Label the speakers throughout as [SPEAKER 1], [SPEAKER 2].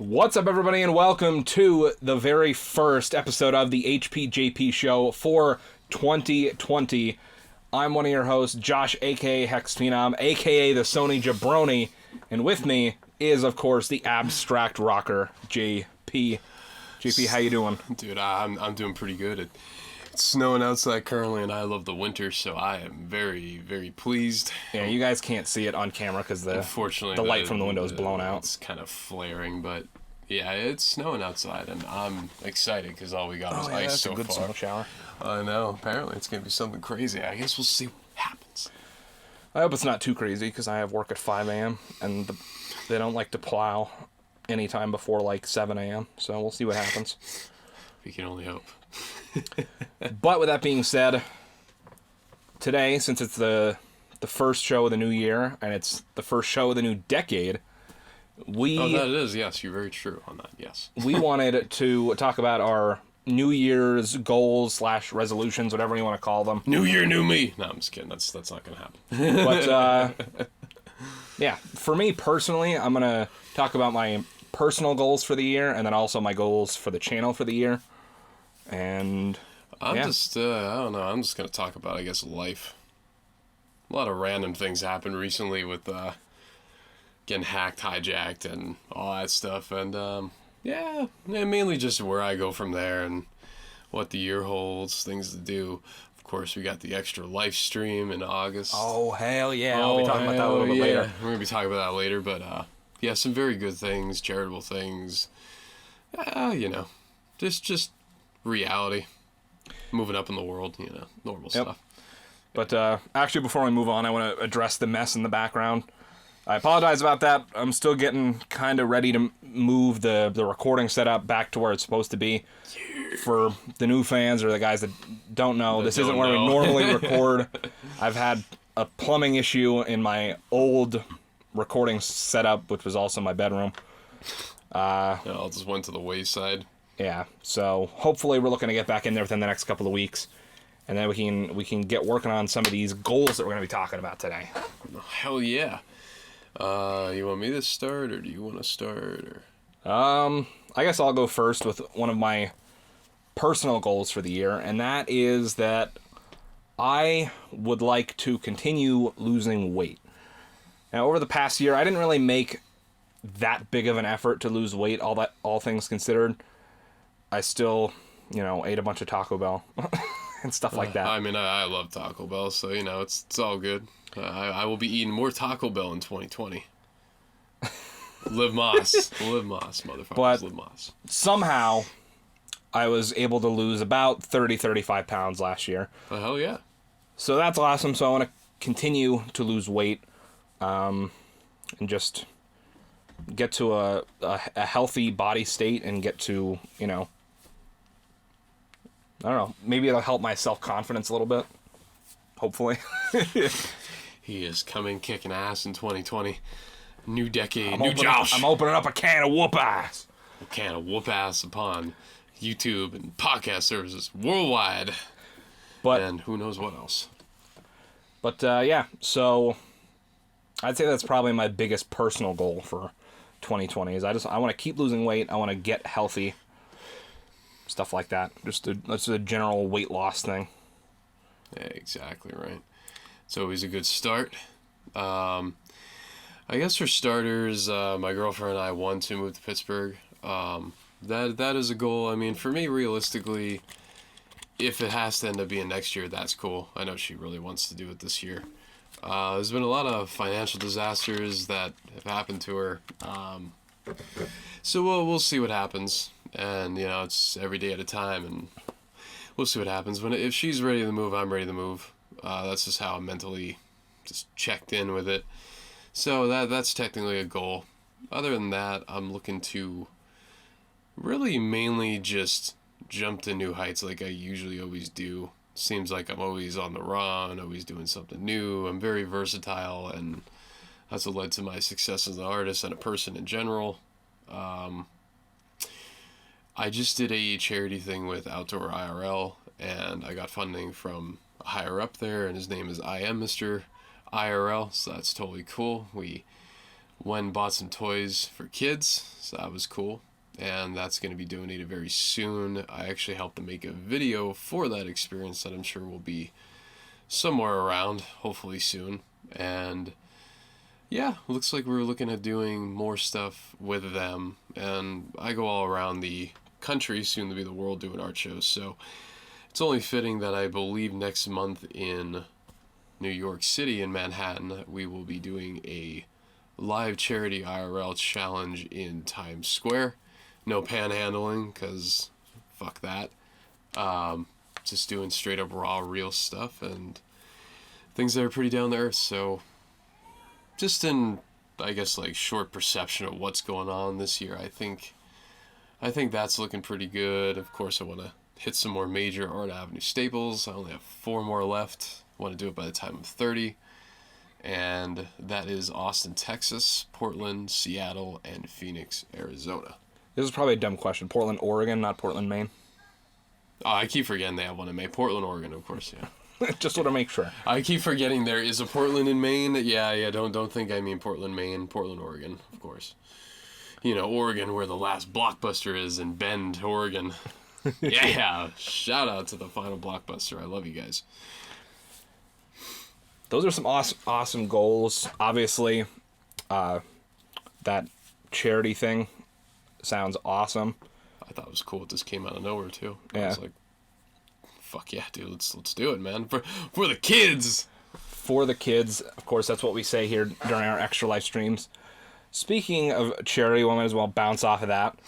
[SPEAKER 1] What's up, everybody, and welcome to the very first episode of the HPJP show for 2020. I'm one of your hosts, Josh, a.k.a. HexxedPhenom, a.k.a. the Sony Jabroni, and with me is, of course, the abstract rocker, JP. JP, how you doing?
[SPEAKER 2] Dude, I'm doing pretty good. It's snowing outside currently, and I love the winter, so I am very, very pleased.
[SPEAKER 1] Yeah, you guys can't see it on camera because the light from the window is blown out.
[SPEAKER 2] It's kind of flaring, but yeah, it's snowing outside, and I'm excited because all we got is ice so far.
[SPEAKER 1] Good snow shower.
[SPEAKER 2] I know. Apparently, it's gonna be something crazy. I guess we'll see what happens.
[SPEAKER 1] I hope it's not too crazy because I have work at 5 a.m. and they don't like to plow anytime before like 7 a.m. So we'll see what happens.
[SPEAKER 2] We can only hope.
[SPEAKER 1] But with that being said, today, since it's the first show of the new year and it's the first show of the new decade,
[SPEAKER 2] Oh, that is, yes, you're very true on that, yes.
[SPEAKER 1] We wanted to talk about our New Year's goals / resolutions, whatever you want to call them.
[SPEAKER 2] New year, new me. No, I'm just kidding. That's not going to happen.
[SPEAKER 1] But, yeah, for me personally, I'm going to talk about my personal goals for the year and then also my goals for the channel for the year. And
[SPEAKER 2] I don't know, I'm just going to talk about, I guess, life. A lot of random things happened recently with getting hacked, hijacked, and all that stuff. And, yeah, mainly just where I go from there and what the year holds, things to do. Of course, we got the extra live stream in August.
[SPEAKER 1] Oh, hell yeah. I'll be talking about that a little bit later.
[SPEAKER 2] We're going to be talking about that later, but, yeah, some very good things, charitable things. Just reality. Moving up in the world, normal stuff.
[SPEAKER 1] But actually, before we move on, I want to address the mess in the background. I apologize about that. I'm still getting kind of ready to move the recording setup back to where it's supposed to be. Yeah. For the new fans or the guys that don't know, this isn't where we normally record. I've had a plumbing issue in my old recording setup, which was also my bedroom.
[SPEAKER 2] I just went to the wayside.
[SPEAKER 1] Yeah, so hopefully we're looking to get back in there within the next couple of weeks, and then we can get working on some of these goals that we're going to be talking about today.
[SPEAKER 2] Hell yeah. You want me to start, or do you want to start? Or?
[SPEAKER 1] I guess I'll go first with one of my personal goals for the year, and that is that I would like to continue losing weight. Now, over the past year, I didn't really make that big of an effort to lose weight, all things considered. I still, ate a bunch of Taco Bell and stuff like that.
[SPEAKER 2] I mean, I love Taco Bell, so, it's all good. I will be eating more Taco Bell in 2020. Live Moss. Live Moss, motherfuckers.
[SPEAKER 1] But
[SPEAKER 2] Live Moss.
[SPEAKER 1] Somehow, I was able to lose about 35 pounds last year.
[SPEAKER 2] Oh, hell yeah.
[SPEAKER 1] So that's awesome. So I want to continue to lose weight and just get to a healthy body state and get to, I don't know, maybe it'll help my self-confidence a little bit. Hopefully.
[SPEAKER 2] He is coming kicking ass in 2020. New decade,
[SPEAKER 1] Josh. I'm opening up a can of whoop ass.
[SPEAKER 2] A can of whoop ass upon YouTube and podcast services worldwide. And who knows what else.
[SPEAKER 1] But, yeah, so I'd say that's probably my biggest personal goal for 2020 is I want to keep losing weight. I want to get healthy. Stuff like that. That's a general weight loss thing.
[SPEAKER 2] Yeah, exactly right. It's always a good start. I guess for starters, my girlfriend and I want to move to Pittsburgh. That is a goal. I mean, for me, realistically, if it has to end up being next year, that's cool. I know she really wants to do it this year. There's been a lot of financial disasters that have happened to her. So we'll see what happens. And, it's every day at a time, and we'll see what happens. If she's ready to move, I'm ready to move. That's just how I'm mentally just checked in with it. So that's technically a goal. Other than that, I'm looking to really mainly just jump to new heights like I usually always do. Seems like I'm always on the run, always doing something new. I'm very versatile, and that's what led to my success as an artist and a person in general. I just did a charity thing with Outdoor IRL, and I got funding from a higher up there, and his name is I Am Mr. IRL, so that's totally cool. We went and bought some toys for kids, so that was cool. And that's going to be donated very soon. I actually helped them make a video for that experience that I'm sure will be somewhere around, hopefully soon. And yeah, looks like we're looking at doing more stuff with them. And I go all around the country, soon to be the world, doing art shows. So it's only fitting that I believe next month in New York City, in Manhattan, we will be doing a live charity IRL challenge in Times Square. No panhandling, because fuck that. Just doing straight up raw, real stuff and things that are pretty down to earth. So just in, I guess, like short perception of what's going on this year, I think that's looking pretty good. Of course, I want to hit some more major Art Avenue staples. I only have 4 more left. I want to do it by the time I'm 30. And that is Austin, Texas, Portland, Seattle, and Phoenix, Arizona.
[SPEAKER 1] This is probably a dumb question. Portland, Oregon, not Portland, Maine.
[SPEAKER 2] Oh, I keep forgetting they have one in Maine. Portland, Oregon, of course, yeah.
[SPEAKER 1] Just want to make sure.
[SPEAKER 2] I keep forgetting there is a Portland in Maine. Yeah, don't think I mean Portland, Maine. Portland, Oregon, of course. You know, Oregon, where the last Blockbuster is, in Bend, Oregon. Yeah, shout out to the final Blockbuster. I love you guys.
[SPEAKER 1] Those are some awesome goals. Obviously, that charity thing sounds awesome.
[SPEAKER 2] I thought it was cool. It just came out of nowhere too.
[SPEAKER 1] Yeah.
[SPEAKER 2] I was like, fuck yeah, dude, let's do it, man. For the kids.
[SPEAKER 1] For the kids, of course, that's what we say here during our Extra Life streams. Speaking of charity, we might as well bounce off of that.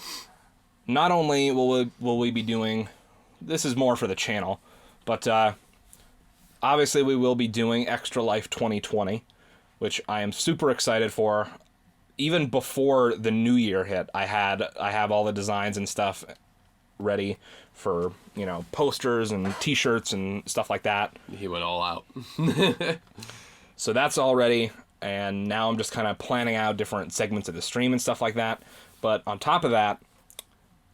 [SPEAKER 1] Not only will we be doing, this is more for the channel, but obviously we will be doing Extra Life 2020, which I am super excited for. Even before the new year hit, I have all the designs and stuff ready for, you know, posters and t-shirts and stuff like that.
[SPEAKER 2] He went all out.
[SPEAKER 1] So that's all ready, and now I'm just kind of planning out different segments of the stream and stuff like that. But on top of that,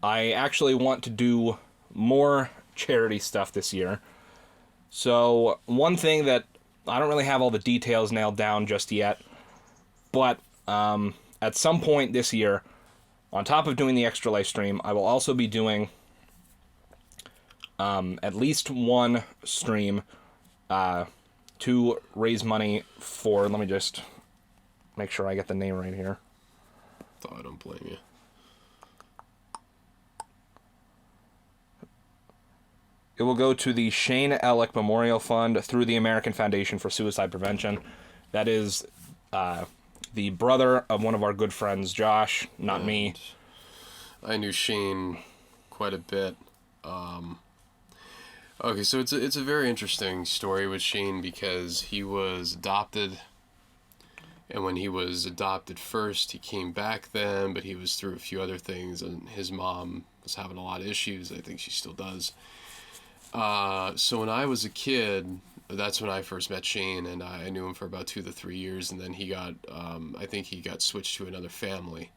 [SPEAKER 1] I actually want to do more charity stuff this year. So one thing that I don't really have all the details nailed down just yet, but at some point this year, on top of doing the Extra Life stream, I will also be doing at least one stream to raise money for, let me just make sure I get the name right here.
[SPEAKER 2] I don't blame you.
[SPEAKER 1] It will go to the Shane Ellick Memorial Fund through the American Foundation for Suicide Prevention. That is the brother of one of our good friends, Josh, not me.
[SPEAKER 2] I knew Shane quite a bit. Okay, so it's a very interesting story with Shane because he was adopted, and when he was adopted first, he came back then, but he was through a few other things, and his mom was having a lot of issues. I think she still does. So when I was a kid, that's when I first met Shane, and I knew him for about 2 to 3 years, and then he got, I think he got switched to another family.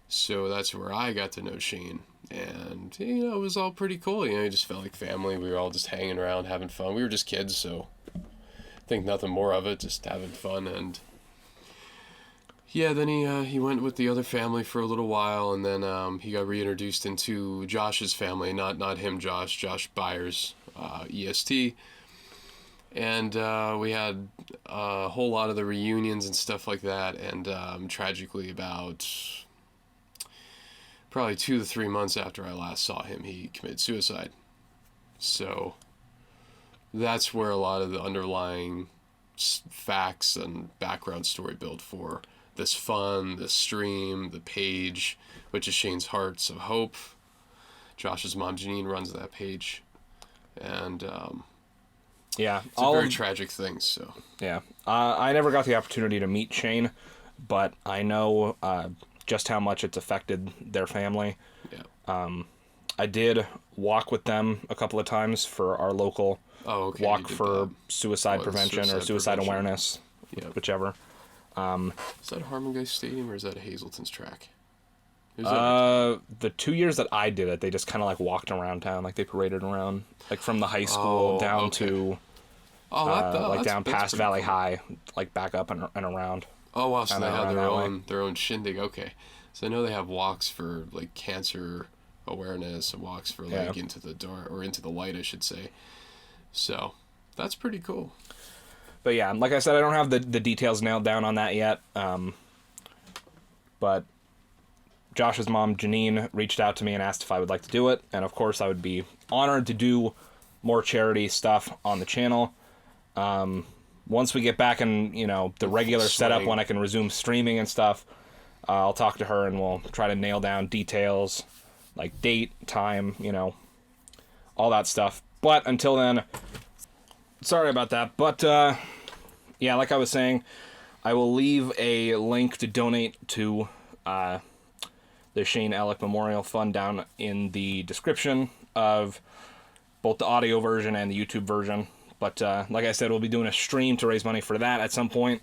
[SPEAKER 2] So that's where I got to know Shane, and, you know, it was all pretty cool. You know, it just felt like family. We were all just hanging around, having fun. We were just kids, so I think nothing more of it, just having fun. And yeah, then he went with the other family for a little while, and then he got reintroduced into Josh's family. Not him, Josh Byers, EST. And we had a whole lot of the reunions and stuff like that, and tragically about probably 2 to 3 months after I last saw him, he committed suicide. So that's where a lot of the underlying facts and background story built for this fun, this stream, the page, which is Shane's Hearts of Hope. Josh's mom, Janine, runs that page. And
[SPEAKER 1] yeah,
[SPEAKER 2] it's a very tragic thing, so.
[SPEAKER 1] Yeah. I never got the opportunity to meet Shane, but I know just how much it's affected their family.
[SPEAKER 2] Yeah.
[SPEAKER 1] I did walk with them a couple of times for our local walk for suicide prevention or suicide awareness, whichever.
[SPEAKER 2] Is that Harmon Stadium or is that Hazelton's track?
[SPEAKER 1] The 2 years that I did it, they just kind of like walked around town, like they paraded around, like from the high school down to like down past Valley High, like back up and around.
[SPEAKER 2] Oh wow, so
[SPEAKER 1] Kinda
[SPEAKER 2] they have
[SPEAKER 1] around
[SPEAKER 2] their
[SPEAKER 1] that way.
[SPEAKER 2] own shindig. Okay, so I know they have walks for like cancer awareness and walks for like
[SPEAKER 1] Yeah.
[SPEAKER 2] into the dark or into the light, I should say. So that's pretty cool.
[SPEAKER 1] But yeah, like I said, I don't have the details nailed down on that yet. But Josh's mom, Janine, reached out to me and asked if I would like to do it. And of course, I would be honored to do more charity stuff on the channel. Once we get back in, the regular setup when I can resume streaming and stuff, I'll talk to her and we'll try to nail down details, like date, time, all that stuff. But until then, sorry about that. But, yeah, like I was saying, I will leave a link to donate to the Shane Alec Memorial Fund down in the description of both the audio version and the YouTube version. But like I said, we'll be doing a stream to raise money for that at some point.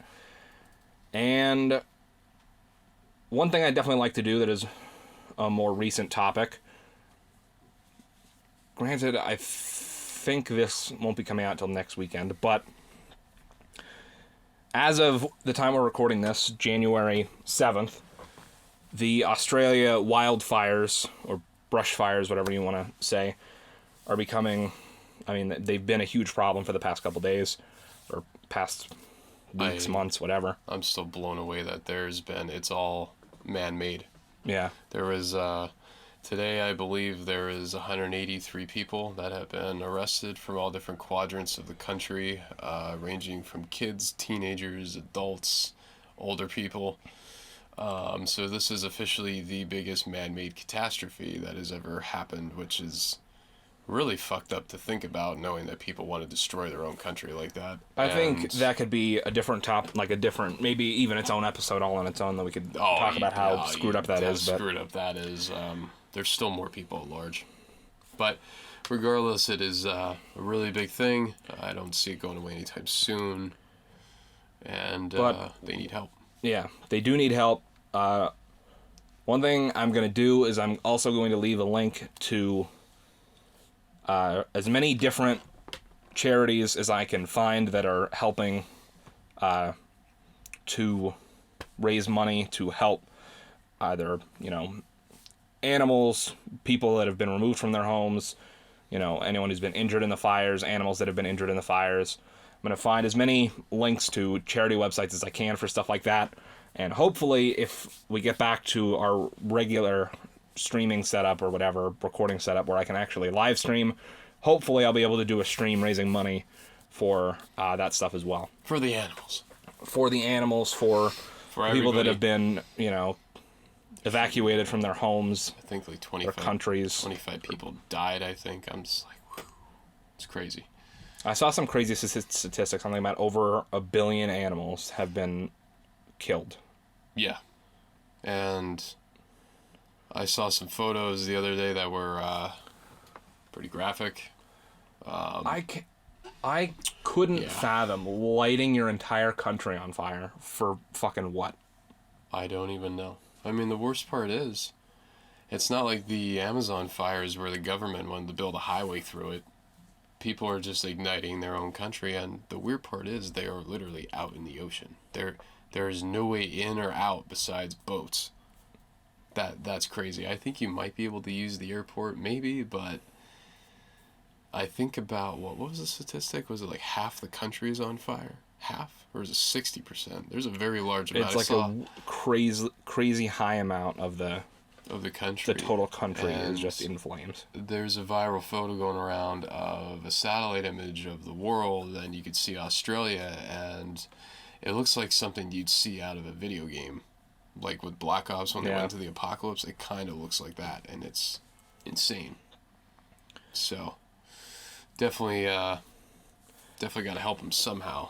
[SPEAKER 1] And one thing I definitely like to do that is a more recent topic. Granted, I think this won't be coming out until next weekend, but as of the time we're recording this, January 7th, the Australia wildfires, or brush fires, whatever you want to say, are becoming... I mean, they've been a huge problem for the past couple days, or past weeks, months, whatever.
[SPEAKER 2] I'm still blown away that it's all man-made.
[SPEAKER 1] Yeah.
[SPEAKER 2] There was, today I believe there is 183 people that have been arrested from all different quadrants of the country, ranging from kids, teenagers, adults, older people. So this is officially the biggest man-made catastrophe that has ever happened, which is really fucked up to think about, knowing that people want to destroy their own country like that.
[SPEAKER 1] I think that could be a different maybe even its own episode all on its own, that we could talk about how screwed up that is.
[SPEAKER 2] Screwed up that is. There's still more people at large. But regardless, it is a really big thing. I don't see it going away anytime soon. And they need help.
[SPEAKER 1] Yeah, they do need help. One thing I'm going to do is I'm also going to leave a link to as many different charities as I can find that are helping to raise money to help either, animals, people that have been removed from their homes, anyone who's been injured in the fires, animals that have been injured in the fires. I'm going to find as many links to charity websites as I can for stuff like that. And hopefully, if we get back to our regular streaming setup or whatever, recording setup where I can actually live stream, hopefully I'll be able to do a stream raising money for that stuff as well.
[SPEAKER 2] For the animals.
[SPEAKER 1] For the animals, for people that have been, evacuated from their homes.
[SPEAKER 2] I think like 25
[SPEAKER 1] countries.
[SPEAKER 2] 25 people died, I think. I'm just like, whew. It's crazy.
[SPEAKER 1] I saw some crazy statistics, something about over 1 billion animals have been killed.
[SPEAKER 2] Yeah. And I saw some photos the other day that were pretty graphic.
[SPEAKER 1] I couldn't fathom lighting your entire country on fire for fucking what?
[SPEAKER 2] I don't even know. I mean, the worst part is, it's not like the Amazon fires where the government wanted to build a highway through it. People are just igniting their own country, and the weird part is they are literally out in the ocean. There is no way in or out besides boats. That's crazy. I think you might be able to use the airport, maybe, but I think about, what was the statistic? Was it like half the country is on fire? Half? Or is it 60%? There's a very large amount.
[SPEAKER 1] It's like a crazy high amount of the
[SPEAKER 2] country.
[SPEAKER 1] The total country is just in flames.
[SPEAKER 2] There's a viral photo going around of a satellite image of the world, and you could see Australia, and it looks like something you'd see out of a video game. Like with Black Ops when they went to the apocalypse, it kind of looks like that, and it's insane. So, definitely got to help them somehow.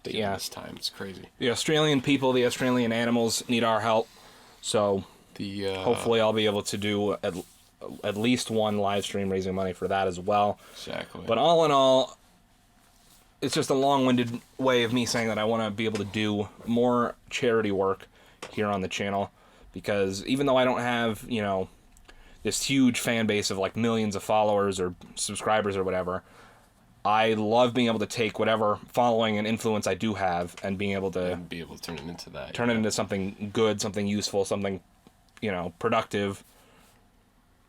[SPEAKER 1] But
[SPEAKER 2] this time it's crazy.
[SPEAKER 1] The Australian people, the Australian animals need our help. So, hopefully I'll be able to do at least one live stream raising money for that as well.
[SPEAKER 2] Exactly.
[SPEAKER 1] But all in all, it's just a long-winded way of me saying that I want to be able to do more charity work here on the channel, because even though I don't have, this huge fan base of like millions of followers or subscribers or whatever, I love being able to take whatever following and influence I do have and being able to
[SPEAKER 2] And be able to turn it into that.
[SPEAKER 1] turn it into something good, something useful, something, productive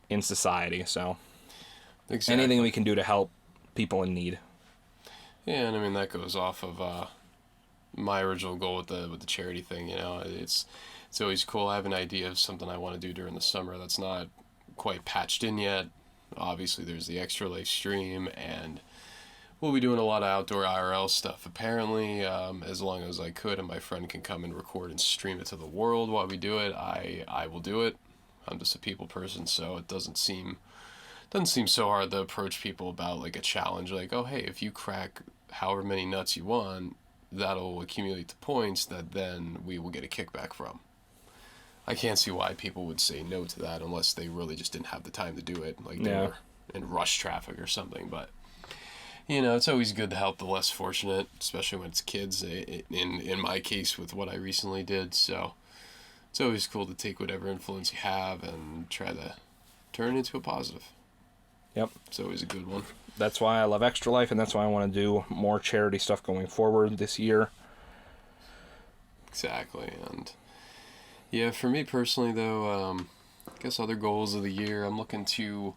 [SPEAKER 1] in society. So
[SPEAKER 2] Exactly.
[SPEAKER 1] anything we can do to help people in need.
[SPEAKER 2] Yeah, and I mean that goes off of my original goal with the charity thing. It's always cool. I have an idea of something I want to do during the summer that's not quite patched in yet. Obviously, there's the Extra Life stream, and we'll be doing a lot of outdoor IRL stuff. Apparently, as long as I could, and my friend can come and record and stream it to the world while we do it, I will do it. I'm just a people person, so it doesn't seem so hard to approach people about like a challenge. Like, oh hey, if you crack however many nuts you want, that'll accumulate the points that then we will get a kickback from. I can't see why people would say no to that unless they really just didn't have the time to do it, like they were in rush traffic or something. But it's always good to help the less fortunate, especially when it's kids. In my case, with what I recently did, so it's always cool to take whatever influence you have and try to turn it into a positive.
[SPEAKER 1] Yep.
[SPEAKER 2] It's always a good one.
[SPEAKER 1] That's why I love Extra Life, and that's why I want to do more charity stuff going forward this year.
[SPEAKER 2] Exactly. And yeah, for me personally, though, I guess other goals of the year, I'm looking to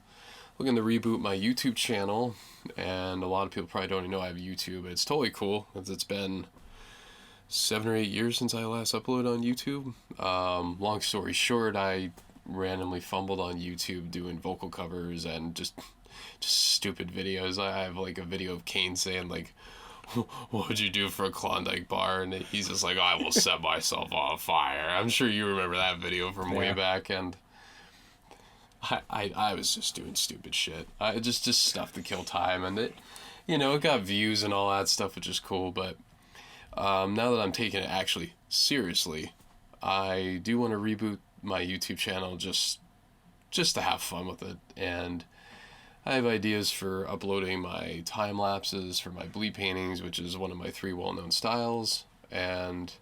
[SPEAKER 2] reboot my YouTube channel, and a lot of people probably don't even know I have YouTube. It's totally cool, because it's been 7 or 8 years since I last uploaded on YouTube. Long story short, I randomly fumbled on YouTube doing vocal covers and just stupid videos. I have like a video of Kane saying like, what would you do for a Klondike bar? And he's just like, I will set myself on fire. I'm sure you remember that video from way back. And I was just doing stupid shit. I just stuff to kill time. And it got views and all that stuff, which is cool. But now that I'm taking it actually seriously, I do want to reboot my YouTube channel just to have fun with it. And I have ideas for uploading my time lapses for my bleed paintings, which is one of my 3 well-known styles. And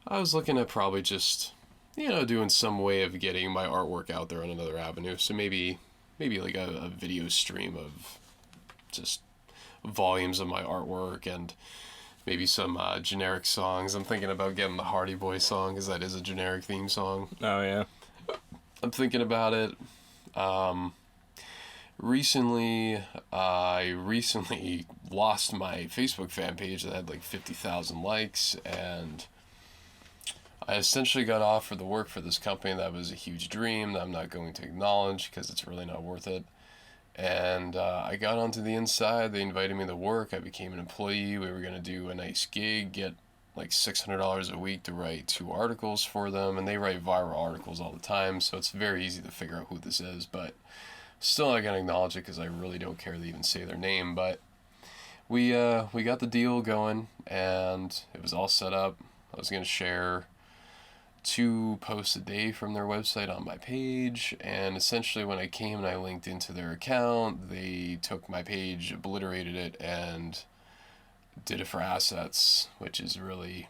[SPEAKER 2] I was looking at probably just, doing some way of getting my artwork out there on another avenue. So maybe like a video stream of just volumes of my artwork and maybe some generic songs. I'm thinking about getting the Hardy Boy song, because that is a generic theme song.
[SPEAKER 1] Oh, yeah.
[SPEAKER 2] I'm thinking about it. I recently lost my Facebook fan page that had like 50,000 likes, and I essentially got offered the work for this company that was a huge dream that I'm not going to acknowledge because it's really not worth it. And I got onto the inside. They invited me to work. I became an employee. We were going to do a nice gig, get like $600 a week to write 2 articles for them, and they write viral articles all the time, so it's very easy to figure out who this is, but still not going to acknowledge it because I really don't care to even say their name. But we got the deal going, and it was all set up. I was going to share 2 posts a day from their website on my page, and essentially when I came and I linked into their account, they took my page, obliterated it, and did it for assets, which is really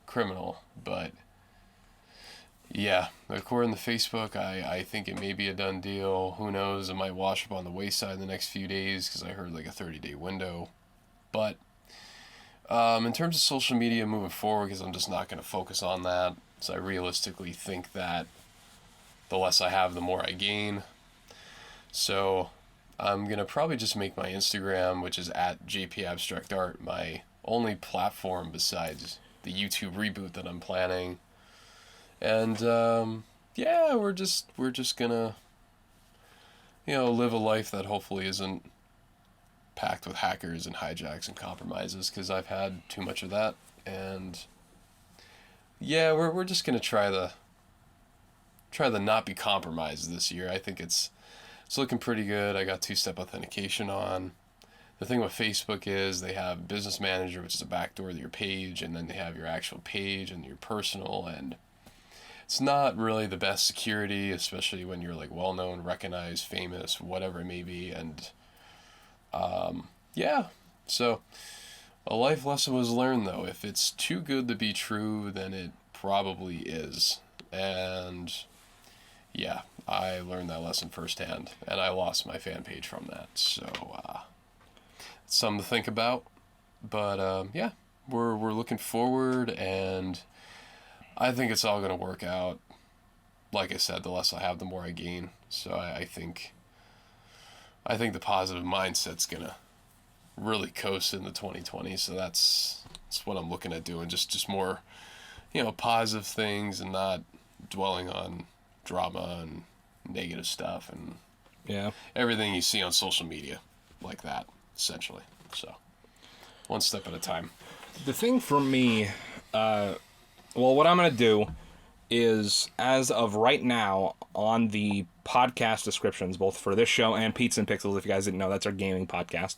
[SPEAKER 2] criminal. But yeah, according to Facebook, I think it may be a done deal. Who knows? It might wash up on the wayside in the next few days, because I heard like a 30-day window. But in terms of social media moving forward, because I'm just not going to focus on that, so I realistically think that the less I have, the more I gain. So I'm going to probably just make my Instagram, which is at JPAbstractArt, my only platform besides the YouTube reboot that I'm planning. And yeah, we're just gonna live a life that hopefully isn't packed with hackers and hijacks and compromises, because I've had too much of that. And yeah, we're just gonna try the not be compromised this year. I think it's looking pretty good. I got 2-step authentication on. The thing with Facebook is they have Business Manager, which is a backdoor to your page, and then they have your actual page and your personal, and it's not really the best security, especially when you're like well-known, recognized, famous, whatever it may be. And yeah, so a life lesson was learned, though. If it's too good to be true, then it probably is. And yeah, I learned that lesson firsthand, and I lost my fan page from that. So something to think about. But yeah, we're looking forward, and I think it's all gonna work out. Like I said, the less I have, the more I gain. So I think the positive mindset's gonna really coast into 2020. So that's what I'm looking at doing. Just more, positive things, and not dwelling on drama and negative stuff and
[SPEAKER 1] Yeah.
[SPEAKER 2] everything you see on social media, like that, essentially. So one step at a time.
[SPEAKER 1] The thing for me, what I'm going to do is, as of right now, on the podcast descriptions, both for this show and Pizza and Pixels, if you guys didn't know, that's our gaming podcast.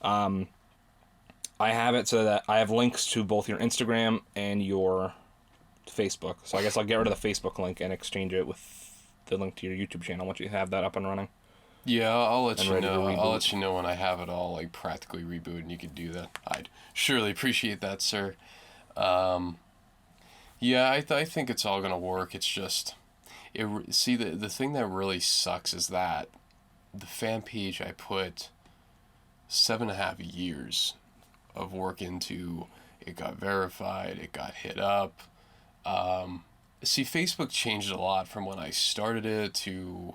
[SPEAKER 1] I have it so that I have links to both your Instagram and your Facebook. So I guess I'll get rid of the Facebook link and exchange it with the link to your YouTube channel once you have that up and running.
[SPEAKER 2] Yeah, I'll let
[SPEAKER 1] And
[SPEAKER 2] you
[SPEAKER 1] ready to
[SPEAKER 2] know.
[SPEAKER 1] reboot.
[SPEAKER 2] I'll let you know when I have it all like practically rebooted, and you could do that. I'd surely appreciate that, sir. Yeah, I think it's all gonna work. It's just, the thing that really sucks is that the fan page I put 7.5 years of work into. It got verified. It got hit up. Facebook changed a lot from when I started it to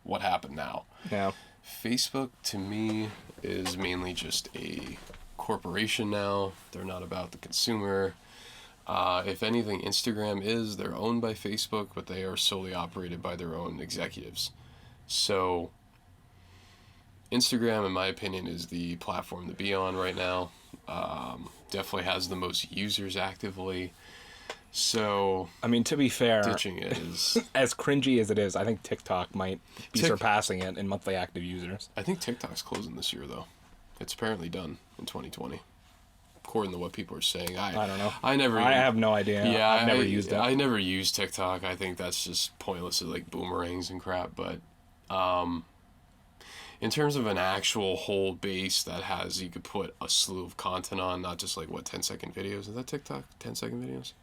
[SPEAKER 2] what happened now.
[SPEAKER 1] Yeah.
[SPEAKER 2] Facebook, to me, is mainly just a corporation now. They're not about the consumer. If anything, Instagram is. They're owned by Facebook, but they are solely operated by their own executives. So, Instagram, in my opinion, is the platform to be on right now. Definitely has the most users actively. So,
[SPEAKER 1] I mean, to be fair,
[SPEAKER 2] ditching it is...
[SPEAKER 1] as cringy as it is, I think TikTok might be surpassing it in monthly active users.
[SPEAKER 2] I think TikTok's closing this year, though. It's apparently done in 2020. According to what people are saying. I
[SPEAKER 1] don't know.
[SPEAKER 2] I
[SPEAKER 1] have no idea.
[SPEAKER 2] Yeah,
[SPEAKER 1] I've never used it.
[SPEAKER 2] I never used TikTok. I think that's just pointless. It's like boomerangs and crap. But in terms of an actual whole base that has, you could put a slew of content on, not just like, 10-second videos? Is that TikTok? 10-second videos?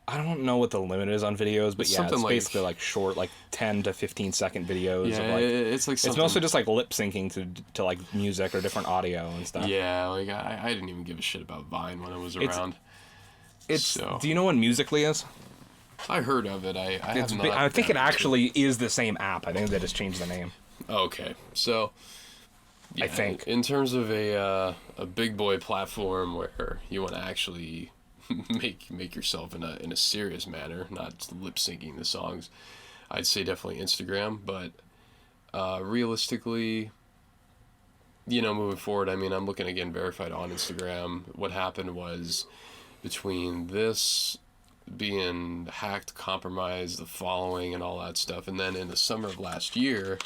[SPEAKER 1] I don't know what the limit is on videos, but yeah, it's
[SPEAKER 2] like,
[SPEAKER 1] basically like short, like 10 to 15 second videos.
[SPEAKER 2] Yeah,
[SPEAKER 1] of like,
[SPEAKER 2] it's like something...
[SPEAKER 1] It's mostly just like lip syncing to like music or different audio and stuff.
[SPEAKER 2] Yeah, like I didn't even give a shit about Vine when it was around.
[SPEAKER 1] Do you know what Musical.ly is?
[SPEAKER 2] I heard of it. I have not.
[SPEAKER 1] I think it actually is the same app. I think they just changed the name.
[SPEAKER 2] Okay, so yeah,
[SPEAKER 1] I think
[SPEAKER 2] in terms of a big boy platform where you want to actually make yourself in a serious manner, not lip syncing the songs, I'd say definitely Instagram. But realistically, moving forward, I mean, I'm looking at getting verified on Instagram. What happened was, between this being hacked, compromised, the following, and all that stuff, and then in the summer of last year,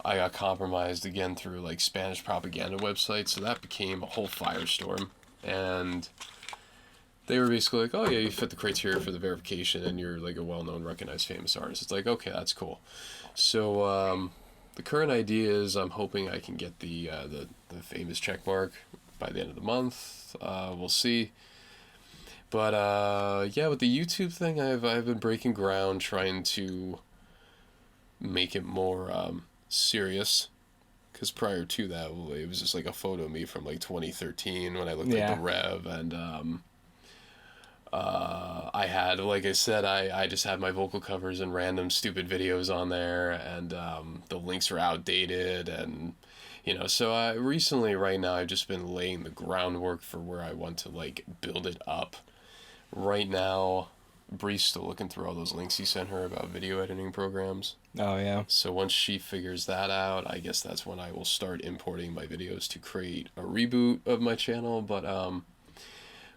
[SPEAKER 2] I got compromised again through like Spanish propaganda websites, so that became a whole firestorm. And they were basically like, oh yeah, you fit the criteria for the verification and you're like a well-known, recognized, famous artist. It's like, okay, that's cool. So the current idea is I'm hoping I can get the famous check mark by the end of the month. We'll see. But yeah, with the YouTube thing, I've been breaking ground, trying to make it more serious. Because prior to that, it was just like a photo of me from like 2013 when I looked at the Rev, and I had, like I said, I just had my vocal covers and random stupid videos on there, and the links were outdated, and so I recently, right now, I've just been laying the groundwork for where I want to like build it up. Right now, Bree's still looking through all those links you sent her about video editing programs.
[SPEAKER 1] Oh, yeah.
[SPEAKER 2] So once she figures that out, I guess that's when I will start importing my videos to create a reboot of my channel. But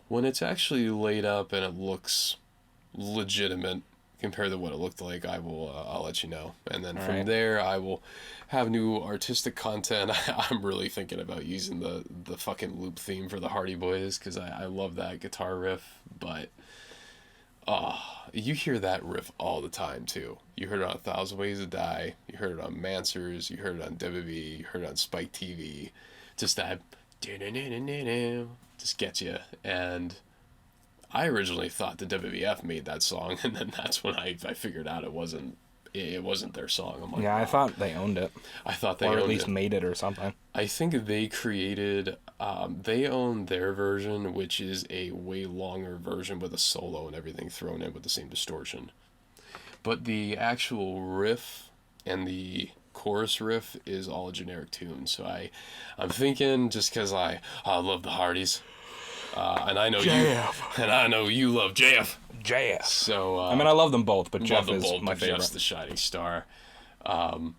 [SPEAKER 2] when it's actually laid up and it looks legitimate compared to what it looked like, I'll let you know. And then from there, I will have new artistic content. I'm really thinking about using the fucking loop theme for the Hardy Boys, because I love that guitar riff. But you hear that riff all the time too. You heard it on 1,000 Ways to Die. You heard it on Mansers. You heard it on WB. You heard it on Spike TV. Just that just gets you. And I originally thought the WWF made that song, and then that's when I figured out it wasn't it wasn't their song. I'm like,
[SPEAKER 1] Yeah, I
[SPEAKER 2] wow.
[SPEAKER 1] thought they owned it.
[SPEAKER 2] I thought they
[SPEAKER 1] or
[SPEAKER 2] owned
[SPEAKER 1] at least
[SPEAKER 2] it.
[SPEAKER 1] made it or something.
[SPEAKER 2] I think they created, they own their version, which is a way longer version with a solo and everything thrown in with the same distortion. But the actual riff and the chorus riff is all a generic tune. So I'm thinking, just because I love the Hardys, and I know you love JF.
[SPEAKER 1] JF.
[SPEAKER 2] So
[SPEAKER 1] I mean, I love them both, but Jeff is
[SPEAKER 2] both,
[SPEAKER 1] my
[SPEAKER 2] but
[SPEAKER 1] favorite.
[SPEAKER 2] Jeff's the shining star. I'm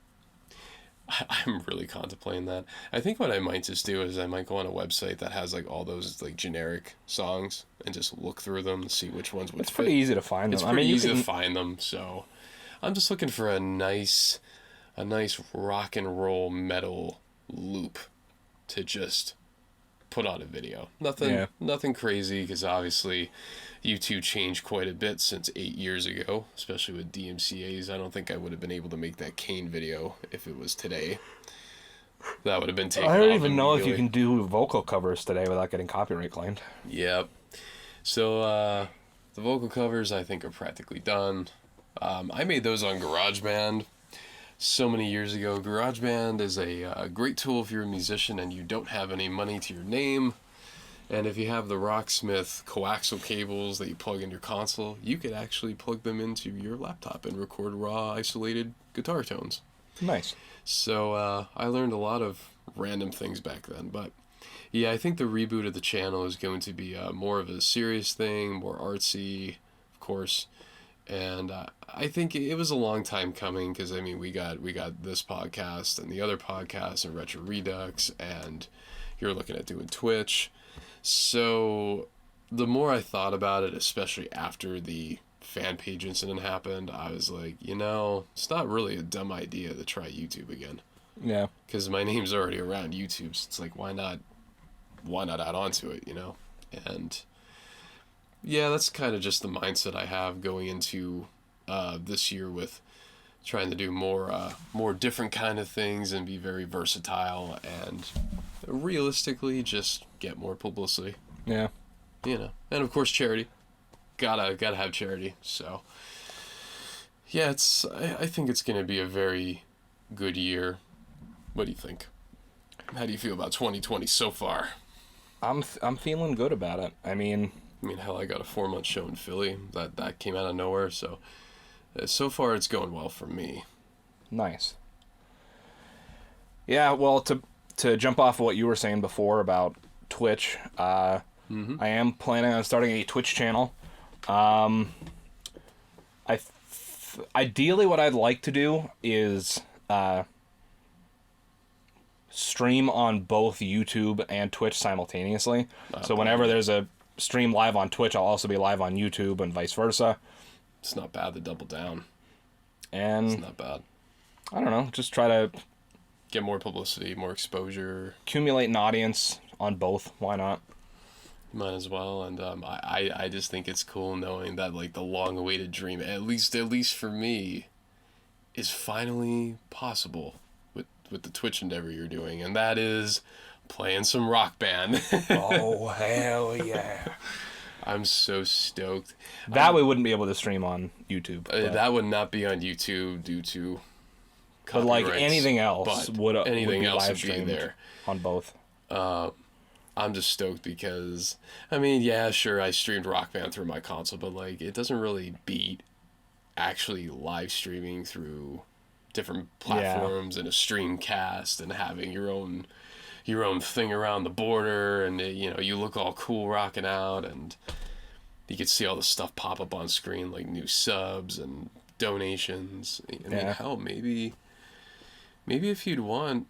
[SPEAKER 2] really contemplating that. I think what I might just do is I might go on a website that has like all those like generic songs and just look through them and see which ones would
[SPEAKER 1] It's
[SPEAKER 2] fit.
[SPEAKER 1] pretty easy to find them.
[SPEAKER 2] It's pretty easy to find them. So I'm just looking for a nice rock and roll metal loop to just put on a video. Nothing crazy, because obviously YouTube changed quite a bit since 8 years ago, especially with DMCAs. I don't think I would have been able to make that Kane video if it was today. That would have been taken off.
[SPEAKER 1] I don't even know if you can do vocal covers today without getting copyright claimed.
[SPEAKER 2] Yep. So the vocal covers I think are practically done. I made those on GarageBand so many years ago. GarageBand is a great tool if you're a musician and you don't have any money to your name. And if you have the Rocksmith coaxial cables that you plug in your console, you could actually plug them into your laptop and record raw, isolated guitar tones.
[SPEAKER 1] Nice.
[SPEAKER 2] So I learned a lot of random things back then. But yeah, I think the reboot of the channel is going to be more of a serious thing, more artsy, of course. And I think it was a long time coming, because I mean we got this podcast and the other podcast and Retro Redux, and you're looking at doing Twitch. So the more I thought about it, especially after the fan page incident happened, I was like, it's not really a dumb idea to try YouTube again.
[SPEAKER 1] Yeah.
[SPEAKER 2] Because my name's already around YouTube, so it's like, why not add on to it, And yeah, that's kind of just the mindset I have going into this year, with trying to do more different kind of things and be very versatile and realistically just get more publicity.
[SPEAKER 1] Yeah.
[SPEAKER 2] And of course charity. Gotta have charity. So yeah, I think it's gonna be a very good year. What do you think? How do you feel about 2020 so far?
[SPEAKER 1] I'm feeling good about it. I mean,
[SPEAKER 2] hell, I got a 4-month show in Philly that came out of nowhere. So far it's going well for me.
[SPEAKER 1] Nice. Yeah, well, to jump off of what you were saying before about Twitch, I am planning on starting a Twitch channel. Ideally what I'd like to do is stream on both YouTube and Twitch simultaneously. So whenever there's a stream live on Twitch, I'll also be live on YouTube and vice versa.
[SPEAKER 2] It's not bad to double down.
[SPEAKER 1] And
[SPEAKER 2] it's not bad.
[SPEAKER 1] I don't know, just try to
[SPEAKER 2] get more publicity, more exposure,
[SPEAKER 1] accumulate an audience on both. Why not?
[SPEAKER 2] Might as well. And I just think it's cool knowing that like the long-awaited dream, at least for me, is finally possible with the Twitch endeavor you're doing, and that is playing some Rock Band.
[SPEAKER 1] Oh hell yeah!
[SPEAKER 2] I'm so stoked.
[SPEAKER 1] That we wouldn't be able to stream on YouTube.
[SPEAKER 2] That would not be on YouTube due to
[SPEAKER 1] but like anything else would
[SPEAKER 2] live streamed there
[SPEAKER 1] on both.
[SPEAKER 2] I'm just stoked because yeah, sure, I streamed Rock Band through my console, but like it doesn't really beat actually live streaming through different platforms and a stream cast and having your own thing around the border, and you look all cool rocking out, and you can see all the stuff pop up on screen like new subs and donations. Hell, maybe if you'd want,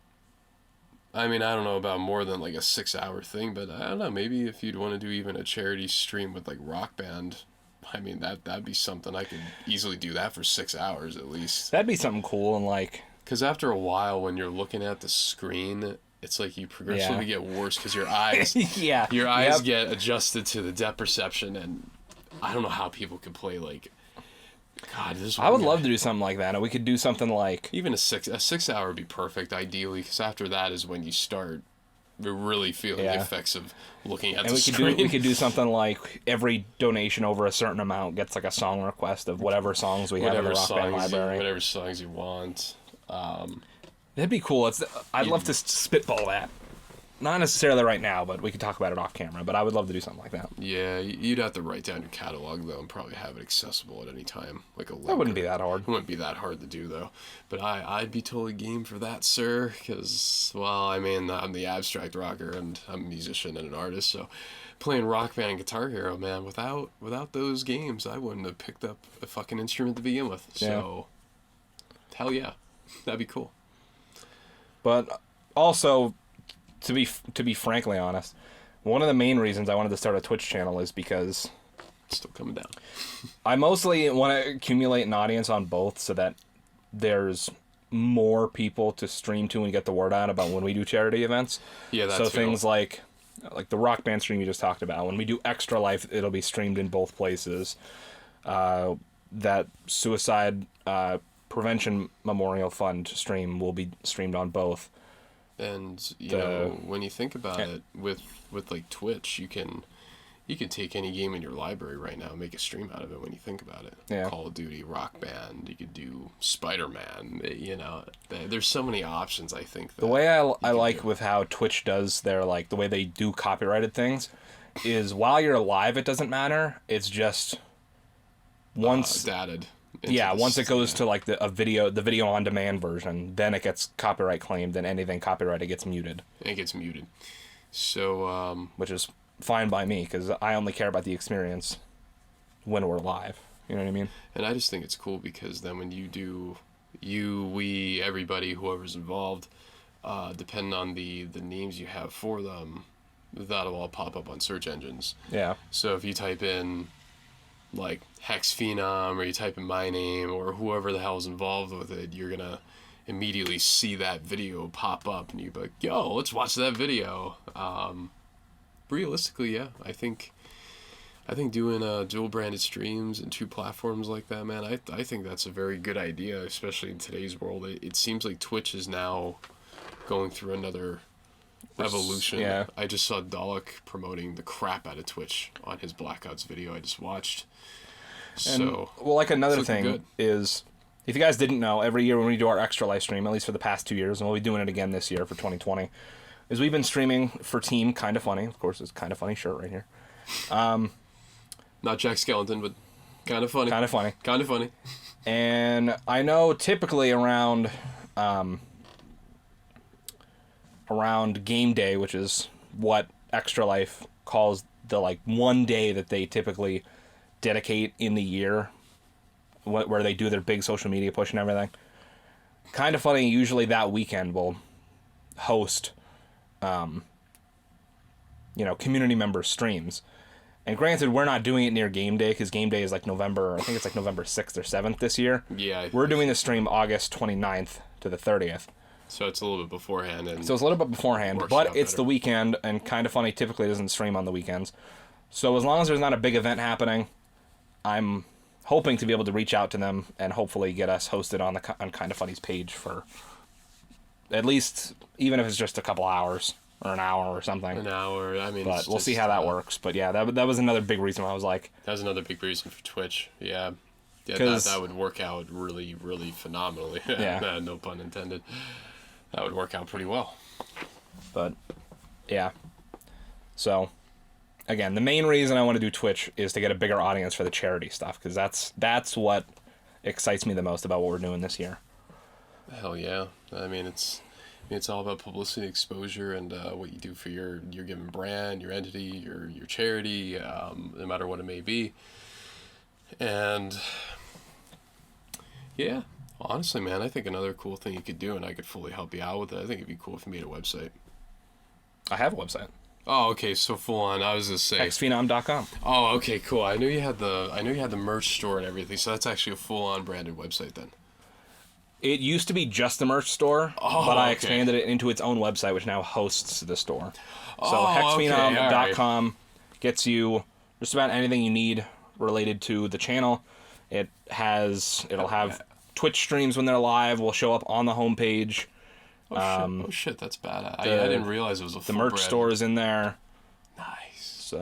[SPEAKER 2] I don't know about more than like a 6-hour thing, but I don't know, maybe if you'd want to do even a charity stream with like Rock Band, that'd be something. I could easily do that for 6 hours at least.
[SPEAKER 1] That'd be something cool. And like,
[SPEAKER 2] because after a while when you're looking at the screen, it's like you progressively get worse because your eyes get adjusted to the depth perception, and I don't know how people can play like, God,
[SPEAKER 1] I would love to do something like that. And we could do something like
[SPEAKER 2] even a 6 hour would be perfect ideally, because after that is when you start really feeling the effects of looking at the
[SPEAKER 1] screen. We could do something like every donation over a certain amount gets like a song request of whatever songs we have in the Rock Band library.
[SPEAKER 2] Whatever songs you want.
[SPEAKER 1] That'd be cool. I'd love to spitball that. Not necessarily right now, but we could talk about it off camera. But I would love to do something like that.
[SPEAKER 2] Yeah, you'd have to write down your catalog, though, and probably have it accessible at any time. Like a link.
[SPEAKER 1] That wouldn't be that hard.
[SPEAKER 2] It wouldn't be that hard to do, though. But I'd be totally game for that, sir. Because, well, I mean, I'm the abstract rocker, and I'm a musician and an artist, so playing Rock Band and Guitar Hero, man, without those games, I wouldn't have picked up a fucking instrument to begin with. So, hell yeah. That'd be cool.
[SPEAKER 1] But also, to be frankly honest, one of the main reasons I wanted to start a Twitch channel is because
[SPEAKER 2] it's still coming down.
[SPEAKER 1] I mostly want to accumulate an audience on both so that there's more people to stream to and get the word out about when we do charity events.
[SPEAKER 2] Yeah, that's
[SPEAKER 1] so things like the Rock Band stream you just talked about. When we do Extra Life, it'll be streamed in both places. That suicide prevention memorial fund stream will be streamed on both.
[SPEAKER 2] And you know, when you think about it, with like Twitch, you can take any game in your library right now and make a stream out of it. When you think about it, Call of Duty, Rock Band, you could do Spider-Man. You know, there's so many options. I think
[SPEAKER 1] the way I like with how Twitch does their the way they do copyrighted things is while you're live, it doesn't matter. It's just once
[SPEAKER 2] dated.
[SPEAKER 1] Once it goes to like the video on demand version, then it gets copyright claimed, and anything copyrighted gets muted.
[SPEAKER 2] It gets muted. So,
[SPEAKER 1] which is fine by me because I only care about the experience when we're live. You know what I mean?
[SPEAKER 2] And I just think it's cool because then when you do, we, everybody, whoever's involved, depending on the names you have for them, that'll all pop up on search engines.
[SPEAKER 1] Yeah.
[SPEAKER 2] So if you type in like HexxedPhenom, or you type in my name, or whoever the hell is involved with it, you're gonna immediately see that video pop up, and you're like, yo, let's watch that video. Realistically, yeah, I think doing dual branded streams and 2 platforms like that, man, I think that's a very good idea, especially in today's world. It seems like Twitch is now going through another evolution.
[SPEAKER 1] Yeah.
[SPEAKER 2] I just saw Dalek promoting the crap out of Twitch on his Blackouts video I just watched. So,
[SPEAKER 1] well, like another thing is, if you guys didn't know, every year when we do our Extra Life stream, at least for the past 2 years, and we'll be doing it again this year for 2020, is we've been streaming for Team Kinda Funny. Of course, it's Kinda Funny shirt right here.
[SPEAKER 2] Not Jack Skellington, but Kinda Funny.
[SPEAKER 1] Kinda Funny.
[SPEAKER 2] Kinda Funny.
[SPEAKER 1] And I know typically around game day, which is what Extra Life calls the one day that they typically dedicate in the year where they do their big social media push and everything. Kinda Funny usually that weekend will host community member streams. And granted, we're not doing it near game day because game day is November, I think it's November 6th or 7th this year.
[SPEAKER 2] Yeah.
[SPEAKER 1] We're doing the stream August 29th to the 30th.
[SPEAKER 2] So it's a little bit beforehand.
[SPEAKER 1] So it's a little bit beforehand, but it's the weekend, and Kinda Funny typically doesn't stream on the weekends. So as long as there's not a big event happening, I'm hoping to be able to reach out to them and hopefully get us hosted on Kinda Funny's page for at least, even if it's just a couple hours or an hour or something.
[SPEAKER 2] An hour, I mean.
[SPEAKER 1] But we'll see how that works. But yeah, that was another big reason why I was like.
[SPEAKER 2] That was another big reason for Twitch. Yeah. Yeah, that would work out really, really phenomenally. Yeah. No pun intended. That would work out pretty well.
[SPEAKER 1] But, yeah. So, again, the main reason I want to do Twitch is to get a bigger audience for the charity stuff, because that's what excites me the most about what we're doing this year. Hell
[SPEAKER 2] yeah. I mean, it's all about publicity, exposure, and what you do for your given brand, your entity, your charity, no matter what it may be. And, yeah. Honestly, man, I think another cool thing you could do, and I could fully help you out with it, I think it'd be cool if you made a website. I have a website. Oh, okay, so full on. I was just saying. HexxedPhenom.com. Oh, okay, cool. I knew you had the merch store and everything, so that's actually a full on branded website then. It used to be just the merch store, but I expanded it into its own website, which now hosts the store. So HexxedPhenom.com gets you just about anything you need related to the channel. It'll have Twitch streams when they're live will show up on the homepage. Oh shit, that's bad. I didn't realize it was a full
[SPEAKER 1] The merch
[SPEAKER 2] brand.
[SPEAKER 1] store is in there.
[SPEAKER 2] Nice.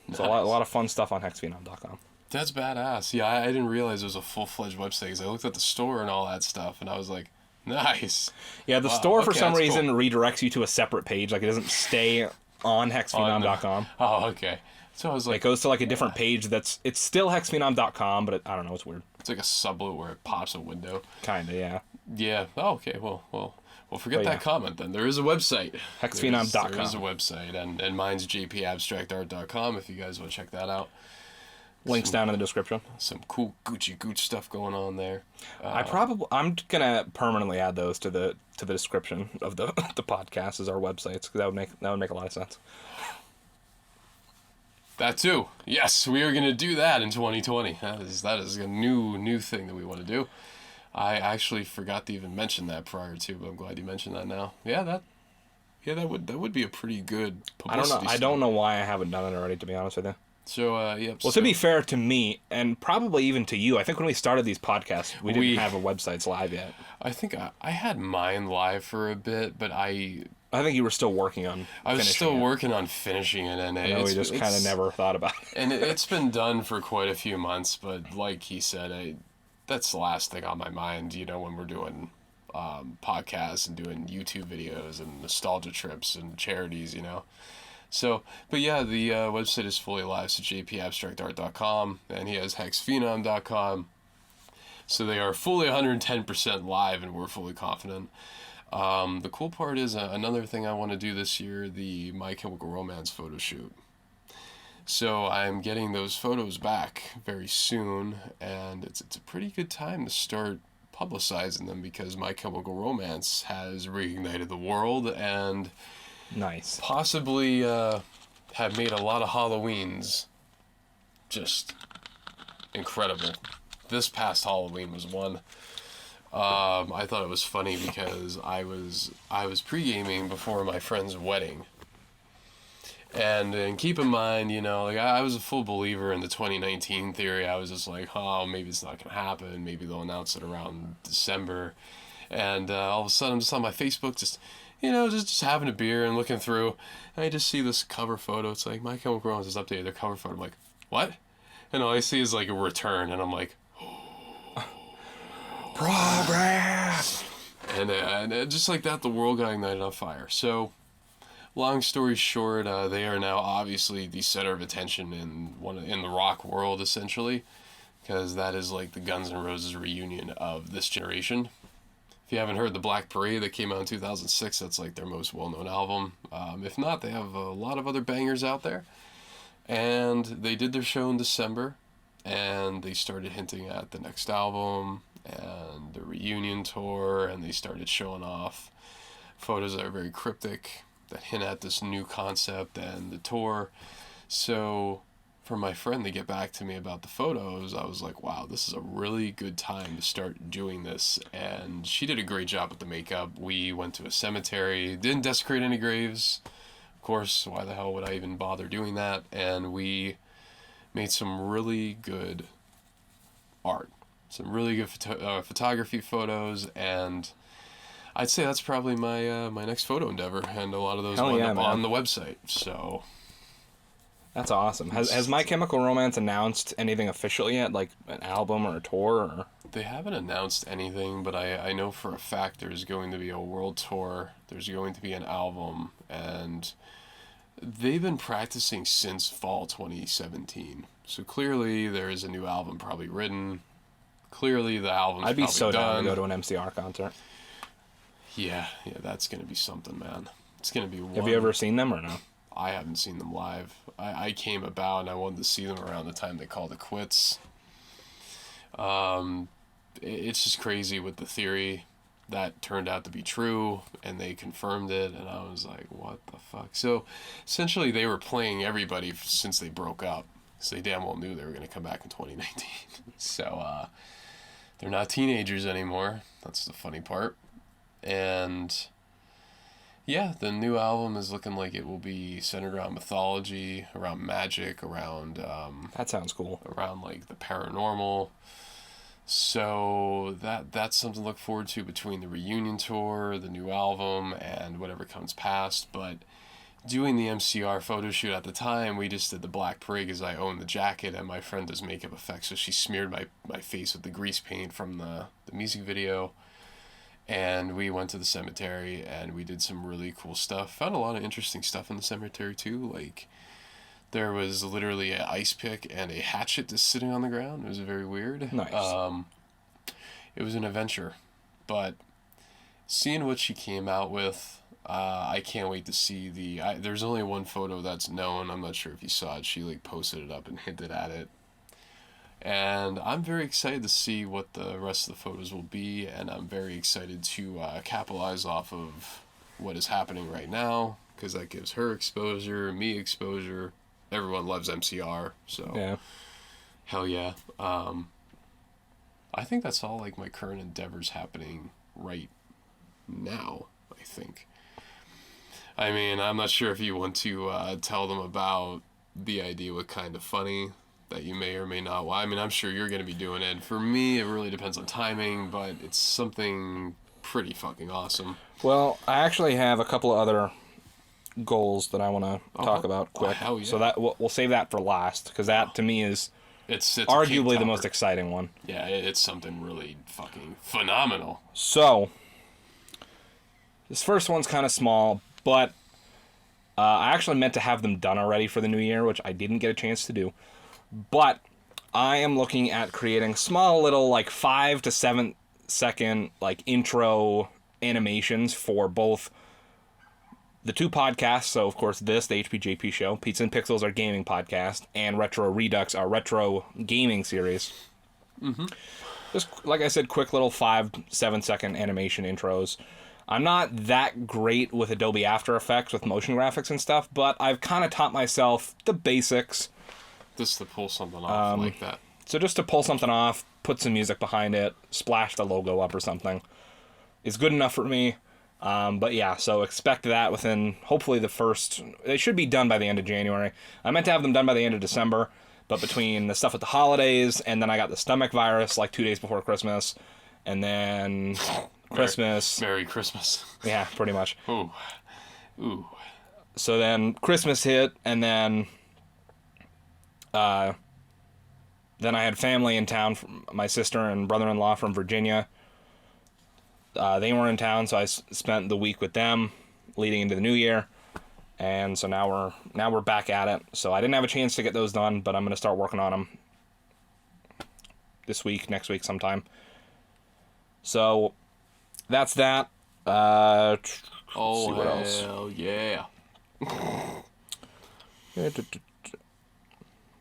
[SPEAKER 1] It's a lot of fun stuff on HexxedPhenom.com.
[SPEAKER 2] That's badass. Yeah, I didn't realize it was a full-fledged website because I looked at the store and all that stuff, and I was like, nice.
[SPEAKER 1] Yeah, the
[SPEAKER 2] Wow,
[SPEAKER 1] store for
[SPEAKER 2] okay,
[SPEAKER 1] some
[SPEAKER 2] that's
[SPEAKER 1] reason
[SPEAKER 2] cool.
[SPEAKER 1] redirects you to a separate page. Like, it doesn't stay on HexxedPhenom.com.
[SPEAKER 2] Oh, okay. So I was like,
[SPEAKER 1] It goes to like a different page it's still HexxedPhenom.com, but I don't know, it's weird.
[SPEAKER 2] it's like a sublet where it pops a window.
[SPEAKER 1] Kinda, yeah.
[SPEAKER 2] Yeah. Oh, okay. Well, forget
[SPEAKER 1] But
[SPEAKER 2] that
[SPEAKER 1] yeah.
[SPEAKER 2] comment then. There is a website.
[SPEAKER 1] HexxedPhenom.com.
[SPEAKER 2] There is a website, and mine's jpabstractart.com if you guys want to check that out.
[SPEAKER 1] Links down in the description.
[SPEAKER 2] Some cool Gucci Gooch stuff going on there.
[SPEAKER 1] I'm gonna permanently add those to the description of the the podcast as our websites, because that would make a lot of sense.
[SPEAKER 2] That too. Yes, we are going to do that in 2020. That is a new thing that we want to do. I actually forgot to even mention that prior to, but I'm glad you mentioned that now. Yeah, that would be a pretty good publicity
[SPEAKER 1] I don't know why I haven't done it already, to be honest with you.
[SPEAKER 2] So, yep.
[SPEAKER 1] Well, to be fair to me, and probably even to you, I think when we started these podcasts, we didn't have our websites live yet.
[SPEAKER 2] I think I had mine live for a bit, but I
[SPEAKER 1] think you were still working on
[SPEAKER 2] was
[SPEAKER 1] finishing
[SPEAKER 2] still
[SPEAKER 1] it.
[SPEAKER 2] working on finishing it, and
[SPEAKER 1] I know we just kind of never thought about it.
[SPEAKER 2] And it's been done for quite a few months, but like he said, that's the last thing on my mind, when we're doing podcasts and doing YouTube videos and nostalgia trips and charities, So, but yeah, the website is fully live, so jpabstractart.com, and he has HexxedPhenom.com. So they are fully 110% live, and we're fully confident. The cool part is another thing I want to do this year, the My Chemical Romance photo shoot. So I'm getting those photos back very soon, and it's a pretty good time to start publicizing them because My Chemical Romance has reignited the world and
[SPEAKER 1] Nice.
[SPEAKER 2] possibly have made a lot of Halloweens just incredible. This past Halloween was one. I thought it was funny because I was pre-gaming before my friend's wedding. And keep in mind, I was a full believer in the 2019 theory. I was just like, oh, maybe it's not going to happen. Maybe they'll announce it around December. And all of a sudden, I'm just on my Facebook, just having a beer and looking through. And I just see this cover photo. It's like, My Chemical Romance has updated their cover photo. I'm like, what? And all I see is like a return. And I'm like,
[SPEAKER 1] Progress!
[SPEAKER 2] and just like that, the world got ignited on fire. So, long story short, they are now obviously the center of attention in the rock world, essentially, because that is like the Guns N' Roses reunion of this generation. If you haven't heard the Black Parade that came out in 2006, that's like their most well-known album. If not, they have a lot of other bangers out there. And they did their show in December, and they started hinting at the next album and the reunion tour, and they started showing off photos that are very cryptic that hint at this new concept and the tour. So for my friend to get back to me about the photos, I was like, wow, this is a really good time to start doing this. And she did a great job with the makeup. We went to a cemetery, didn't desecrate any graves. Of course, why the hell would I even bother doing that? And we made some really good art, some really good photography photos, and I'd say that's probably my my next photo endeavor, and a lot of those wound up on the website. So
[SPEAKER 1] that's awesome. Has My Chemical Romance announced anything official yet, like an album or a tour? Or?
[SPEAKER 2] They haven't announced anything, but I know for a fact there's going to be a world tour. There's going to be an album, and they've been practicing since fall 2017. So clearly there is a new album probably written. Clearly the album's
[SPEAKER 1] I'd be
[SPEAKER 2] probably
[SPEAKER 1] so
[SPEAKER 2] done.
[SPEAKER 1] down to go to an MCR concert.
[SPEAKER 2] Yeah, that's going to be something, man. It's going to be one.
[SPEAKER 1] Have you ever seen them or no?
[SPEAKER 2] I haven't seen them live. I came about and I wanted to see them around the time they called it quits. It's just crazy with the theory that turned out to be true, and they confirmed it, and I was like, what the fuck? So essentially they were playing everybody since they broke up, so they damn well knew they were going to come back in 2019. So they're not teenagers anymore. That's the funny part. And yeah, the new album is looking like it will be centered around mythology, around magic, around
[SPEAKER 1] that sounds cool.
[SPEAKER 2] Around like the paranormal. So that's something to look forward to between the reunion tour, the new album, and whatever comes past. But doing the MCR photo shoot at the time, we just did the black parade because I owned the jacket and my friend does makeup effects, so she smeared my face with the grease paint from the music video. And we went to the cemetery and we did some really cool stuff. Found a lot of interesting stuff in the cemetery too. Like, there was literally an ice pick and a hatchet just sitting on the ground. It was very weird.
[SPEAKER 1] Nice.
[SPEAKER 2] It was an adventure. But seeing what she came out with, I can't wait to see there's only one photo that's known. I'm not sure if you saw it. She like posted it up and hinted at it. And I'm very excited to see what the rest of the photos will be, and I'm very excited to capitalize off of what is happening right now, because that gives her exposure, me exposure. Everyone loves MCR, so
[SPEAKER 1] Yeah.
[SPEAKER 2] hell yeah. I think that's all like my current endeavors happening right now, I think. I mean, I'm not sure if you want to tell them about the idea with Kind of Funny that you may or may not. Well, I mean, I'm sure you're going to be doing it. For me, it really depends on timing, but it's something pretty fucking awesome.
[SPEAKER 1] Well, I actually have a couple of other goals that I want to talk about quick.
[SPEAKER 2] Hell yeah.
[SPEAKER 1] So that we'll save that for last, because that to me is
[SPEAKER 2] It's a
[SPEAKER 1] arguably the
[SPEAKER 2] cake
[SPEAKER 1] most
[SPEAKER 2] topper.
[SPEAKER 1] exciting one.
[SPEAKER 2] Yeah, it's something really fucking phenomenal.
[SPEAKER 1] So this first one's kind of small, but I actually meant to have them done already for the new year, which I didn't get a chance to do. But I am looking at creating small little like 5 to 7 second like intro animations for both the two podcasts. So of course this, the HPJP show, Pizza and Pixels, our gaming podcast, and Retro Redux, our retro gaming series. Mm-hmm. Just like I said, quick little 5-7 second animation intros. I'm not that great with Adobe After Effects with motion graphics and stuff, but I've kind of taught myself the basics.
[SPEAKER 2] Just to pull something off like that.
[SPEAKER 1] So just to pull something off, put some music behind it, splash the logo up or something, is good enough for me. But yeah, so expect that within, hopefully it should be done by the end of January. I meant to have them done by the end of December, but between the stuff with the holidays, and then I got the stomach virus like 2 days before Christmas, and then Christmas.
[SPEAKER 2] Merry Christmas.
[SPEAKER 1] Yeah, pretty much.
[SPEAKER 2] Ooh. Ooh.
[SPEAKER 1] So then Christmas hit, and then I had family in town, my sister and brother-in-law from Virginia. They were in town, so I spent the week with them leading into the new year. And so now we're back at it. So I didn't have a chance to get those done, but I'm going to start working on them this week, next week sometime. So that's that. Let's see what else.
[SPEAKER 2] Hell yeah.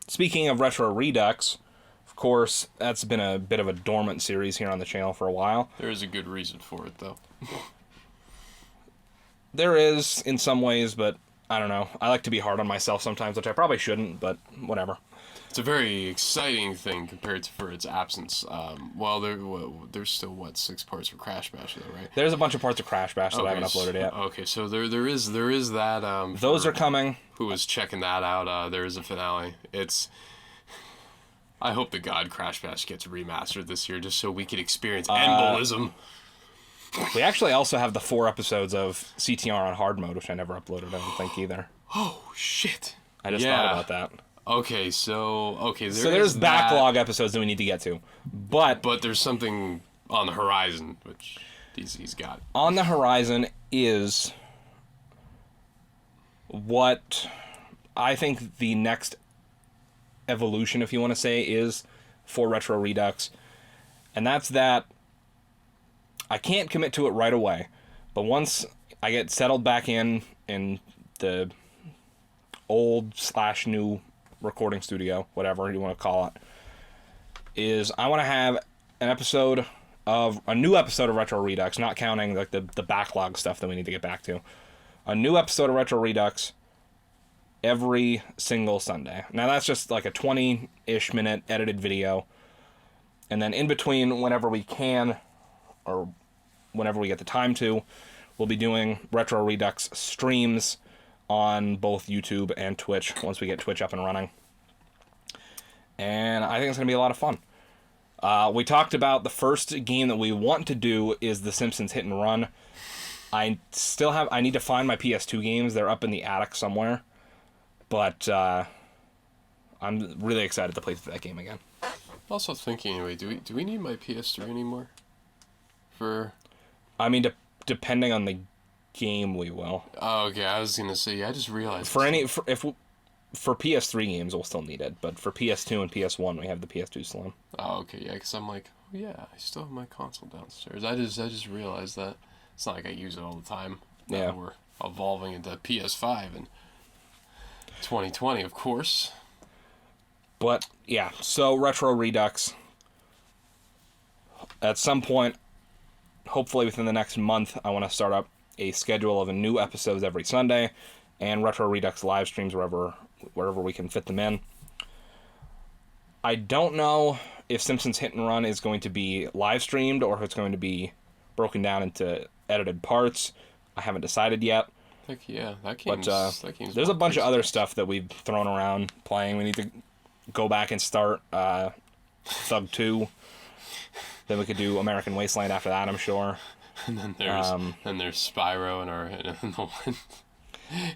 [SPEAKER 1] Speaking of Retro Redux, of course, that's been a bit of a dormant series here on the channel for a while.
[SPEAKER 2] There is a good reason for it, though.
[SPEAKER 1] There is, in some ways, but I don't know. I like to be hard on myself sometimes, which I probably shouldn't, but whatever.
[SPEAKER 2] It's a very exciting thing compared to for its absence. Well, there's still, 6 parts for Crash Bash, though, right?
[SPEAKER 1] There's a bunch of parts of Crash Bash that I haven't uploaded yet.
[SPEAKER 2] Okay, so there is that.
[SPEAKER 1] Those are coming.
[SPEAKER 2] Who was checking that out? There is a finale. I hope the God Crash Bash gets remastered this year, just so we can experience embolism.
[SPEAKER 1] We actually also have the 4 episodes of CTR on hard mode, which I never uploaded, I don't think, either.
[SPEAKER 2] Oh, shit.
[SPEAKER 1] I just thought about that.
[SPEAKER 2] Okay, so
[SPEAKER 1] there's backlog episodes that we need to get to. But
[SPEAKER 2] there's something on the horizon, which he's got.
[SPEAKER 1] On the horizon is what I think the next evolution, if you want to say, is for Retro Redux. And that's that I can't commit to it right away. But once I get settled back in the old/new recording studio, whatever you want to call it, is I want to have a new episode of Retro Redux, not counting like the backlog stuff that we need to get back to. A new episode of Retro Redux every single Sunday. Now that's just like a 20-ish minute edited video. And then in between, whenever we can, or whenever we get the time to, we'll be doing Retro Redux streams on both YouTube and Twitch once we get Twitch up and running. And I think it's going to be a lot of fun. We talked about the first game that we want to do is The Simpsons Hit and Run. I need to find my PS2 games. They're up in the attic somewhere. But I'm really excited to play through that game again.
[SPEAKER 2] Also thinking, anyway, do we need my PS3 anymore?
[SPEAKER 1] I mean, depending on the game, we will.
[SPEAKER 2] Oh, okay. I was gonna say, I just realized.
[SPEAKER 1] For PS3 games, we'll still need it, but for PS2 and PS1, we have the PS2 Slim.
[SPEAKER 2] Oh, okay, yeah. Because I'm like, oh, yeah, I still have my console downstairs. I just realized that it's not like I use it all the time.
[SPEAKER 1] Yeah.
[SPEAKER 2] We're evolving into PS5 in 2020, of course.
[SPEAKER 1] But yeah, so Retro Redux. At some point, hopefully within the next month, I want to start up a schedule of new episodes every Sunday, and Retro Redux live streams wherever we can fit them in. I don't know if Simpsons Hit and Run is going to be live streamed or if it's going to be broken down into edited parts. I haven't decided yet.
[SPEAKER 2] Heck yeah, that game's
[SPEAKER 1] there's a bunch of other stuff that we've thrown around playing. We need to go back and start Thug 2. Then we could do American Wasteland after that, I'm sure.
[SPEAKER 2] And then there's Spyro in the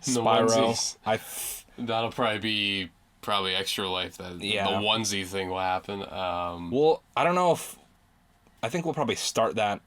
[SPEAKER 1] Spyro.
[SPEAKER 2] That'll probably be Extra Life. The onesie thing will happen.
[SPEAKER 1] Well, I don't know if... I think we'll probably start that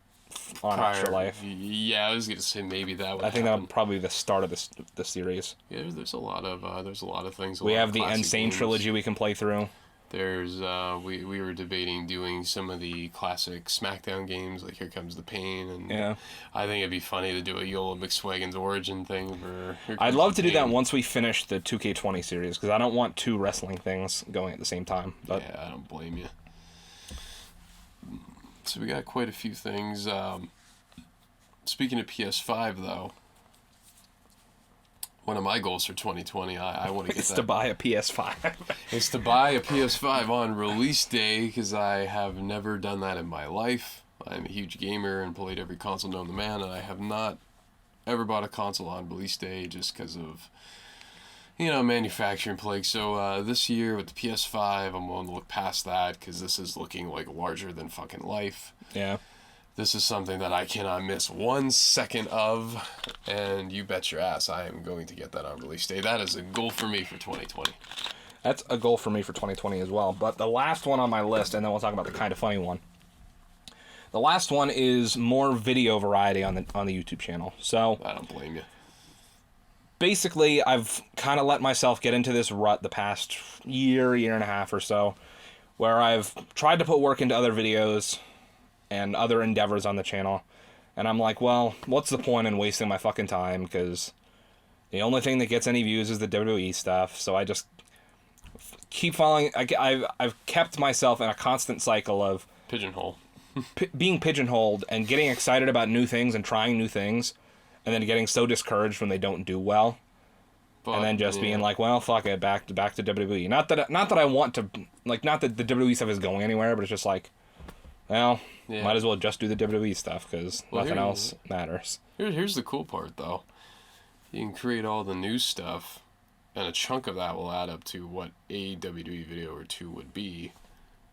[SPEAKER 1] on Extra Life.
[SPEAKER 2] Yeah, I was gonna say maybe that would.
[SPEAKER 1] I think that'll probably be the start of the series.
[SPEAKER 2] Yeah, there's a lot of things.
[SPEAKER 1] We have the Insane trilogy we can play through.
[SPEAKER 2] There's we were debating doing some of the classic SmackDown games, like Here Comes the Pain, and
[SPEAKER 1] yeah.
[SPEAKER 2] I think it'd be funny to do a Yola McSwaggon's origin thing for.
[SPEAKER 1] I'd love to do that once we finish the 2K20 series, because I don't want two wrestling things going at the same time. But
[SPEAKER 2] yeah, I don't blame you. So we got quite a few things. Speaking of PS5, though, one of my goals for 2020, I want to get
[SPEAKER 1] to buy a PS5.
[SPEAKER 2] It's to buy a PS5 on release day, because I have never done that in my life. I'm a huge gamer and played every console known to man, and I have not ever bought a console on release day just because of, manufacturing plague. So this year with the PS5, I'm willing to look past that, because this is looking like larger than fucking life.
[SPEAKER 1] Yeah.
[SPEAKER 2] This is something that I cannot miss 1 second of, and you bet your ass I am going to get that on release day. That is a goal for me for 2020.
[SPEAKER 1] That's a goal for me for 2020 as well. But the last one on my list, and then we'll talk about the kind of funny one. The last one is more video variety on the YouTube channel. So
[SPEAKER 2] I don't blame you.
[SPEAKER 1] Basically, I've kind of let myself get into this rut the past year and a half or so, where I've tried to put work into other videos and other endeavors on the channel, and I'm like, well, what's the point in wasting my fucking time, because the only thing that gets any views is the WWE stuff. So I just keep following. I've kept myself in a constant cycle of
[SPEAKER 2] pigeonhole,
[SPEAKER 1] being pigeonholed and getting excited about new things and trying new things, and then getting so discouraged when they don't do well, and then just being like, well, fuck it, back to WWE. Not that I want to, like, not that the WWE stuff is going anywhere, but it's just like, well, might as well just do the WWE stuff, because nothing else matters.
[SPEAKER 2] Here's the cool part, though. You can create all the new stuff, and a chunk of that will add up to what a WWE video or two would be.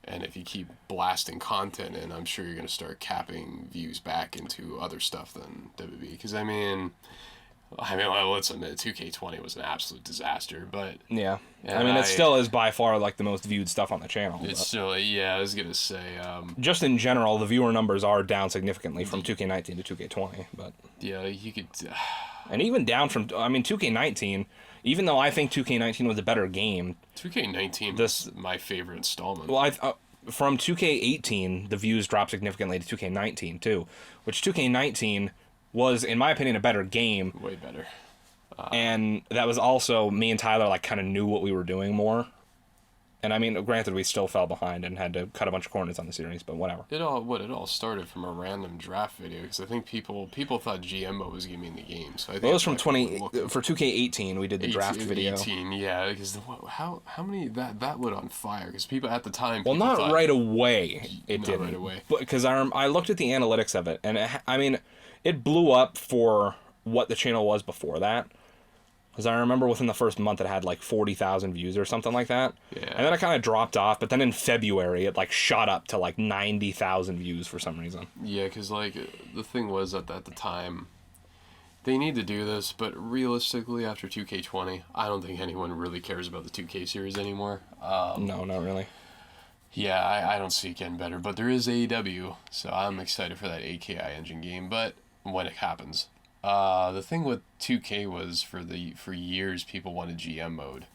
[SPEAKER 2] And if you keep blasting content in, I'm sure you're going to start capping views back into other stuff than WWE. Because, well, let's admit, 2K20 was an absolute disaster, but...
[SPEAKER 1] Yeah. It still is by far, like, the most viewed stuff on the channel.
[SPEAKER 2] It's still, I was going to say...
[SPEAKER 1] just in general, the viewer numbers are down significantly from 2K19 to 2K20, but...
[SPEAKER 2] Yeah, you could...
[SPEAKER 1] And even down from... 2K19, even though I think 2K19 was a better game...
[SPEAKER 2] 2K19 was my favorite installment.
[SPEAKER 1] Well, from 2K18, the views dropped significantly to 2K19, too. Which 2K19... was, in my opinion, a better game.
[SPEAKER 2] Way better.
[SPEAKER 1] And that was also, me and Tyler, like, kind of knew what we were doing more. And, granted, we still fell behind and had to cut a bunch of corners on the series, but whatever.
[SPEAKER 2] It all started from a random draft video, because I think people thought GMO was giving the game. So I think
[SPEAKER 1] it was from for 2K18, we did the draft video.
[SPEAKER 2] 18, yeah, because how many, that lit on fire, because people at the time...
[SPEAKER 1] Well, not
[SPEAKER 2] thought,
[SPEAKER 1] right away, it didn't.
[SPEAKER 2] Right away.
[SPEAKER 1] Because I looked at the analytics of it, and it blew up for what the channel was before that. Because I remember within the first month it had like 40,000 views or something like that.
[SPEAKER 2] Yeah.
[SPEAKER 1] And then it kind of dropped off, but then in February it like shot up to like 90,000 views for some reason.
[SPEAKER 2] Yeah, because like the thing was that at the time, they need to do this, but realistically after 2K20, I don't think anyone really cares about the 2K series anymore.
[SPEAKER 1] No, not really.
[SPEAKER 2] Yeah, I don't see it getting better, but there is AEW, so I'm excited for that AKI engine game, but when it happens. The thing with 2K was for years people wanted GM mode.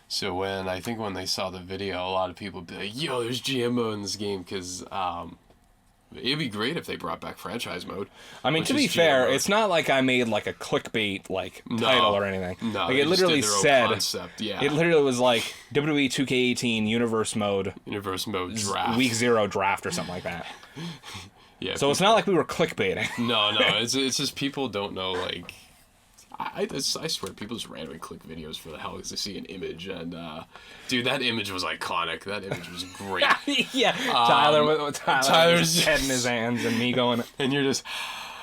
[SPEAKER 2] So when they saw the video, a lot of people would be like, "Yo, there's GM mode in this game," because it'd be great if they brought back franchise mode.
[SPEAKER 1] I mean, to be fair, it's not like I made like a clickbait title or anything.
[SPEAKER 2] No,
[SPEAKER 1] like it literally said
[SPEAKER 2] concept, yeah.
[SPEAKER 1] It literally was like WWE 2K18 Universe Mode
[SPEAKER 2] draft,
[SPEAKER 1] Week 0 draft or something like that.
[SPEAKER 2] Yeah.
[SPEAKER 1] So it's not like we were clickbaiting.
[SPEAKER 2] No, it's just people don't know, like, I swear people just randomly click videos for the hell because they see an image, and dude, that image was iconic. That image was great.
[SPEAKER 1] Yeah, Tyler's head in his hands and me going,
[SPEAKER 2] and you're just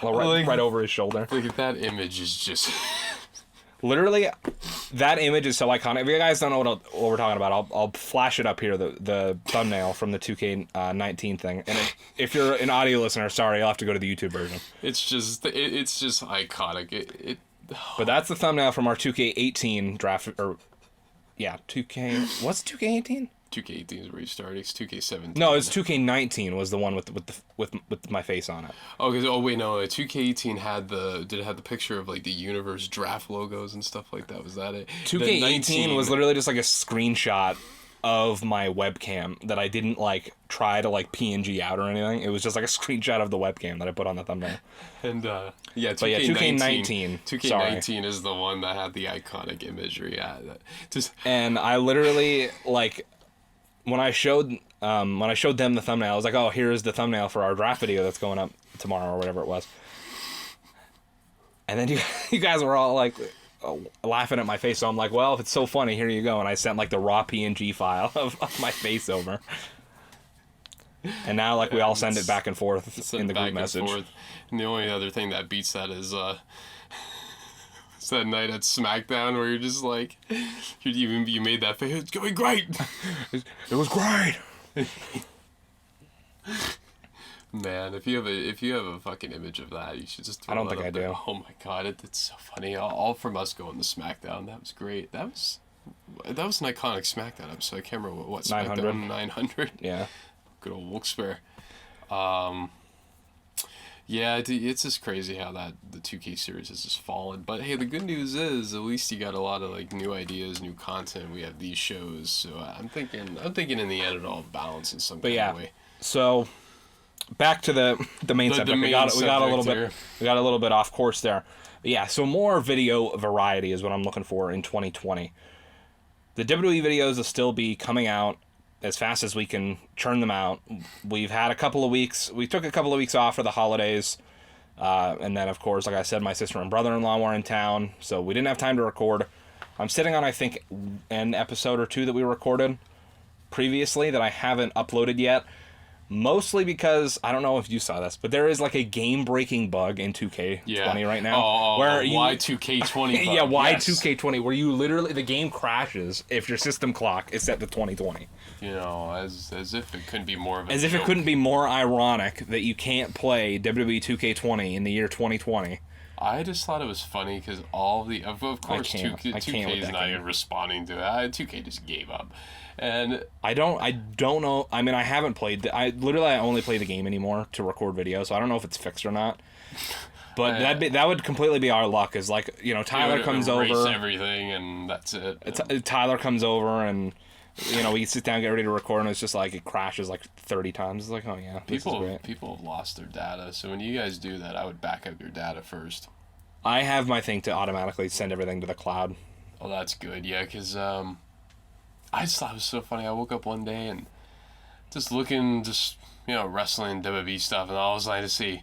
[SPEAKER 1] right over his shoulder.
[SPEAKER 2] Like, that image is just
[SPEAKER 1] literally, that image is so iconic. If you guys don't know what we're talking about, I'll flash it up here, the thumbnail from the 2K19 thing. And if you're an audio listener, sorry, you'll have to go to the YouTube version.
[SPEAKER 2] It's just iconic.
[SPEAKER 1] But that's the thumbnail from our 2K18 draft, or yeah, 2K. What's 2K18?
[SPEAKER 2] 2K18 is where you start. It's 2K17.
[SPEAKER 1] No, it's 2K19 was the one with my face on it.
[SPEAKER 2] Oh, wait, no. 2K18 had the picture of like the universe draft logos and stuff like that. Was that it?
[SPEAKER 1] 2K18 was literally just like a screenshot of my webcam that I didn't like try to like PNG out or anything. It was just like a screenshot of the webcam that I put on the thumbnail.
[SPEAKER 2] And yeah,
[SPEAKER 1] 2K19
[SPEAKER 2] is the one that had the iconic imagery. Yeah,
[SPEAKER 1] and I literally like when I showed them the thumbnail, I was like, "Oh, here's the thumbnail for our draft video that's going up tomorrow or whatever it was." And then you guys were all like laughing at my face, so I'm like, well, if it's so funny, here you go. And I sent like the raw PNG file of my face over. And now like we all send it back and forth in the group message.
[SPEAKER 2] And the only other thing that beats that is it's that night at SmackDown where you're just like, you made that face. It's going great.
[SPEAKER 1] It was great.
[SPEAKER 2] Man, if you have a fucking image of that, you should just.
[SPEAKER 1] I don't think I do.
[SPEAKER 2] Oh my god, it's so funny. All from us going to SmackDown. That was great. That was an iconic SmackDown episode. I can't remember what SmackDown 900.
[SPEAKER 1] Yeah.
[SPEAKER 2] Good old Wilkes-Barre. Yeah, it's just crazy how the 2K series has just fallen. But hey, the good news is at least you got a lot of like new ideas, new content. We have these shows, so I'm thinking in the end it'll all balance in some kind of way.
[SPEAKER 1] So back to the main subject. We got a little bit off course there. But yeah, so more video variety is what I'm looking for in 2020. The WWE videos will still be coming out as fast as we can churn them out. We've had a couple of weeks. We took a couple of weeks off for the holidays. And then, of course, like I said, my sister and brother-in-law were in town, so we didn't have time to record. I'm sitting on, I think, an episode or two that we recorded previously that I haven't uploaded yet. Mostly because, I don't know if you saw this, but there is like a game-breaking bug in 2K20 right now.
[SPEAKER 2] Why 2K20 bug.
[SPEAKER 1] Yeah, why 2K20, where you literally, the game crashes if your system clock is set to 2020.
[SPEAKER 2] You know, as if it couldn't be more of a
[SPEAKER 1] As if it couldn't be more ironic that you can't play WWE 2K20 in the year 2020.
[SPEAKER 2] I just thought it was funny because of course 2K is not even responding to it. 2K just gave up. And
[SPEAKER 1] I don't know. I mean, I haven't played. I only play the game anymore to record video, so I don't know if it's fixed or not. But that would completely be our luck. Is like, you know, Tyler comes over,
[SPEAKER 2] everything, and that's it.
[SPEAKER 1] Tyler comes over, and you know, we sit down, get ready to record, and it's just like it crashes like 30 times. It's like, oh yeah,
[SPEAKER 2] people have lost their data. So when you guys do that, I would back up your data first.
[SPEAKER 1] I have my thing to automatically send everything to the cloud.
[SPEAKER 2] Oh, that's good. Yeah, because I just thought it was so funny. I woke up one day and just looking, wrestling, WWE stuff, and all I was like to see,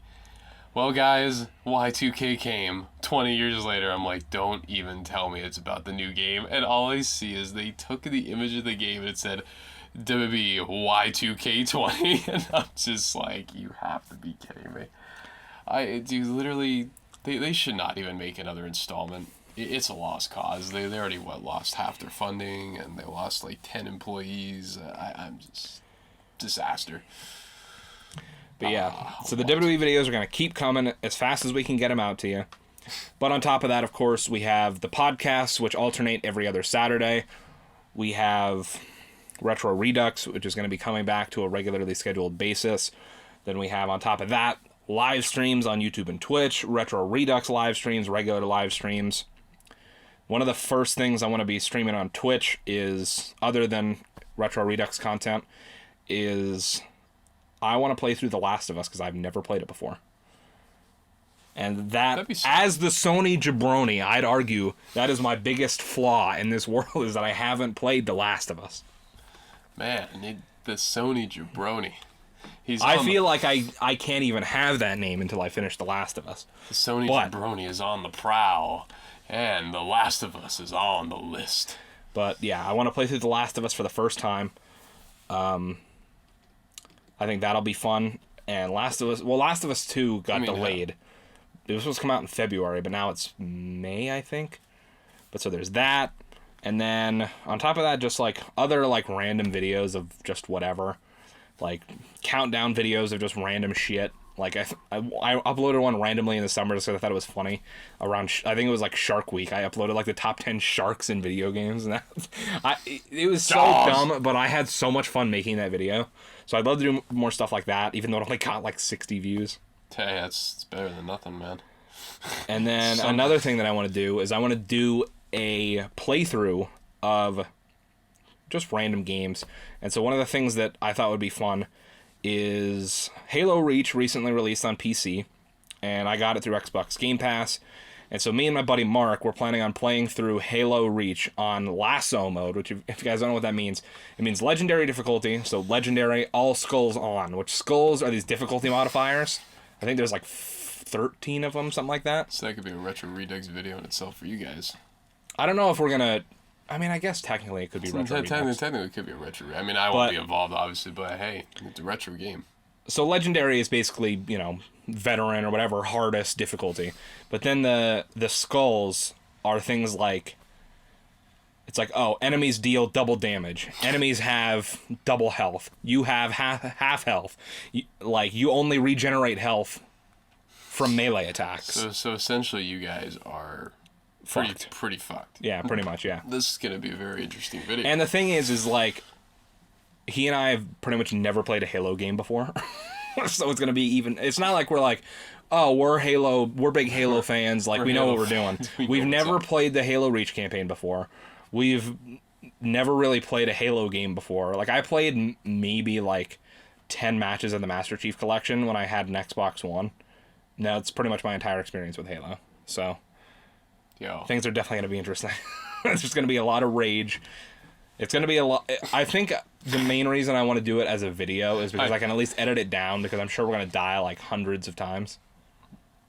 [SPEAKER 2] well, guys, Y2K came 20 years later. I'm like, don't even tell me it's about the new game. And all I see is they took the image of the game and it said WWE Y2K20. And I'm just like, you have to be kidding me. Literally, they should not even make another installment. it's a lost cause. They already lost half their funding, and they lost like 10 employees. I'm just disaster.
[SPEAKER 1] But yeah, so the WWE videos are going to keep coming as fast as we can get them out to you. But on top of that, of course, we have the podcasts, which alternate every other Saturday. We have Retro Redux, which is going to be coming back to a regularly scheduled basis. Then we have, on top of that, live streams on YouTube and Twitch, Retro Redux live streams, regular live streams. One of the first things I want to be streaming on Twitch is, other than Retro Redux content, is I want to play through The Last of Us because I've never played it before. And that, as the Sony Jabroni, I'd argue that is my biggest flaw in this world, is that I haven't played The Last of Us.
[SPEAKER 2] Man, the Sony Jabroni.
[SPEAKER 1] I feel like I can't even have that name until I finish The Last of Us.
[SPEAKER 2] The Sony Jabroni is on the prowl, and The Last of Us is on the list.
[SPEAKER 1] But yeah, I want to play through The Last of Us for the first time. I think that'll be fun. And Last of Us 2 got delayed. It was supposed to come out in February, but now it's May, I think. But so there's that. And then on top of that, just like other like random videos of just whatever. Like countdown videos of just random shit. Like I uploaded one randomly in the summer just because I thought it was funny. Around, I think it was like Shark Week. I uploaded like the top 10 sharks in video games, and it was so dumb, but I had so much fun making that video. So I'd love to do more stuff like that, even though it only got like 60 views.
[SPEAKER 2] Hey, it's better than nothing, man.
[SPEAKER 1] And then another thing that I want to do is I want to do a playthrough of just random games. And so one of the things that I thought would be fun is Halo Reach recently released on PC, and I got it through Xbox Game Pass. And so me and my buddy Mark were planning on playing through Halo Reach on Lasso mode, which if you guys don't know what that means, it means legendary difficulty. So legendary, all skulls on, which skulls are these difficulty modifiers. I think there's like 13 of them, something like that.
[SPEAKER 2] So that could be a Retro Redux video in itself for you guys.
[SPEAKER 1] I don't know if we're going to... I mean, I guess technically it could be Retro Redux.
[SPEAKER 2] Technically it could be a Retro. I mean, I won't be involved, obviously, but hey, it's a retro game.
[SPEAKER 1] So legendary is basically, veteran or whatever, hardest difficulty. But then the skulls are things like... It's like, oh, enemies deal double damage. Enemies have double health. You have half health. You only regenerate health from melee attacks.
[SPEAKER 2] So essentially you guys are pretty fucked.
[SPEAKER 1] Yeah, pretty much, yeah.
[SPEAKER 2] This is going to be a very interesting video.
[SPEAKER 1] And the thing is like, he and I have pretty much never played a Halo game before. So it's going to be even... It's not like we're like, oh, we're big Halo fans. Like, we know what we're doing. We've never played the Halo Reach campaign before. We've never really played a Halo game before. Like, I played maybe, 10 matches of the Master Chief Collection when I had an Xbox One. Now, it's pretty much my entire experience with Halo. So, things are definitely going to be interesting. There's just going to be a lot of rage. It's going to be a lot... I think the main reason I want to do it as a video is because I can at least edit it down, because I'm sure we're going to die, hundreds of times.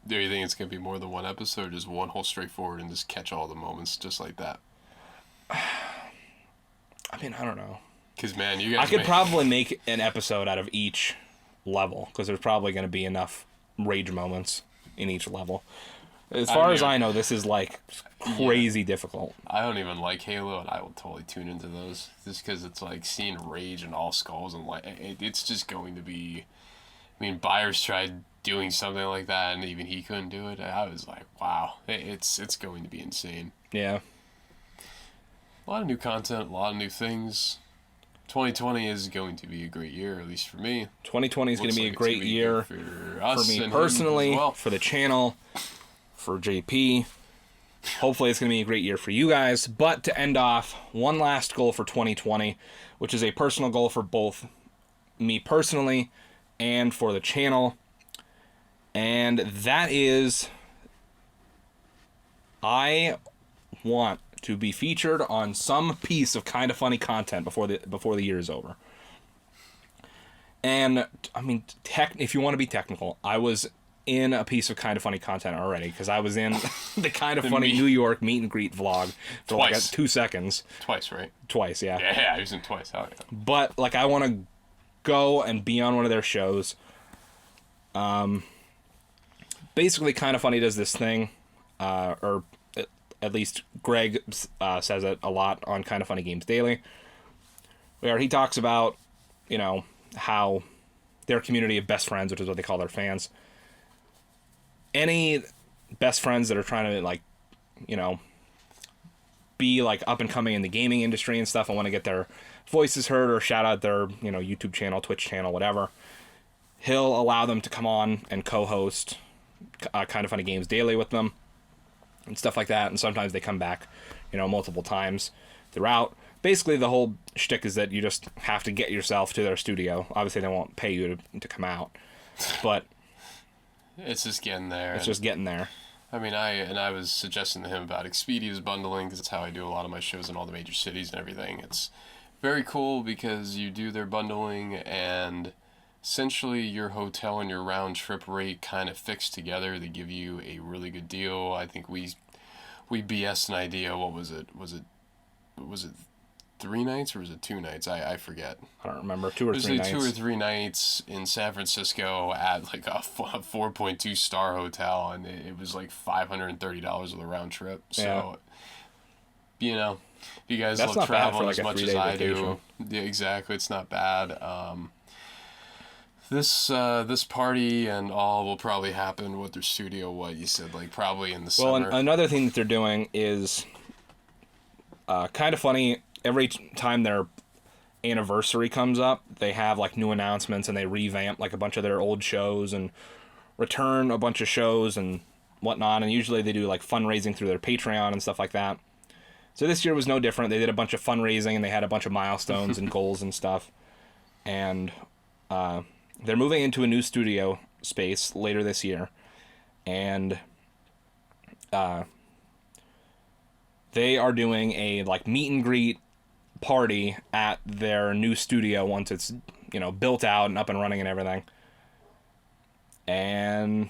[SPEAKER 2] Do you think it's going to be more than one episode, or just one whole straightforward and just catch all the moments just like that?
[SPEAKER 1] I mean, I don't know.
[SPEAKER 2] Because, man, you guys...
[SPEAKER 1] I could probably make an episode out of each level, because there's probably going to be enough rage moments in each level. As far as I know, this is, crazy difficult.
[SPEAKER 2] I don't even like Halo, and I will totally tune into those. Just because it's, seeing rage and all skulls, and, it's just going to be... I mean, Byers tried doing something like that, and even he couldn't do it. I was like, wow, it's going to be insane.
[SPEAKER 1] Yeah.
[SPEAKER 2] A lot of new content, a lot of new things. 2020 is going to be a great year, at least for me.
[SPEAKER 1] 2020 is going to be a great year for us, for me personally, for the channel, for JP. Hopefully it's going to be a great year for you guys. But to end off, one last goal for 2020, which is a personal goal for both me personally and for the channel. And that is, I want to be featured on some piece of Kinda Funny content before the year is over. And I mean, if you want to be technical, I was in a piece of Kinda Funny content already, because I was in the Kinda Funny New York meet and greet vlog for
[SPEAKER 2] twice.
[SPEAKER 1] 2 seconds.
[SPEAKER 2] Twice, right?
[SPEAKER 1] Twice, yeah.
[SPEAKER 2] Yeah, I was in twice. Oh, yeah.
[SPEAKER 1] But I want to go and be on one of their shows. Basically, Kinda Funny does this thing, or At least Greg says it a lot on Kind of Funny Games Daily, where he talks about, how their community of best friends, which is what they call their fans, any best friends that are trying to, be, up and coming in the gaming industry and stuff and want to get their voices heard or shout out their, YouTube channel, Twitch channel, whatever, he'll allow them to come on and co-host Kind of Funny Games Daily with them and stuff like that. And sometimes they come back, multiple times throughout. Basically, the whole shtick is that you just have to get yourself to their studio. Obviously, they won't pay you to come out, but
[SPEAKER 2] it's just getting there.
[SPEAKER 1] It's just getting there.
[SPEAKER 2] I mean, I was suggesting to him about Expedia's bundling, because it's how I do a lot of my shows in all the major cities and everything. It's very cool because you do their bundling, and essentially your hotel and your round trip rate kind of fixed together. They give you a really good deal. I think we BS'd an idea. What was it? Was it 3 nights or was it 2 nights? I forget.
[SPEAKER 1] I don't remember. 2 or 3 nights.
[SPEAKER 2] 2 or 3 nights in San Francisco at a 4.2 star hotel, and it was $530 with a round trip. So, if you guys love traveling as much as I do, yeah, exactly, it's not bad. This party and all will probably happen with their studio. What you said, probably in the summer.
[SPEAKER 1] Well, another thing that they're doing is Kind of Funny. Every time their anniversary comes up, they have new announcements, and they revamp a bunch of their old shows and return a bunch of shows and whatnot. And usually they do fundraising through their Patreon and stuff like that. So this year was no different. They did a bunch of fundraising, and they had a bunch of milestones and goals and stuff. And they're moving into a new studio space later this year, and they are doing a meet and greet party at their new studio once it's built out and up and running and everything. And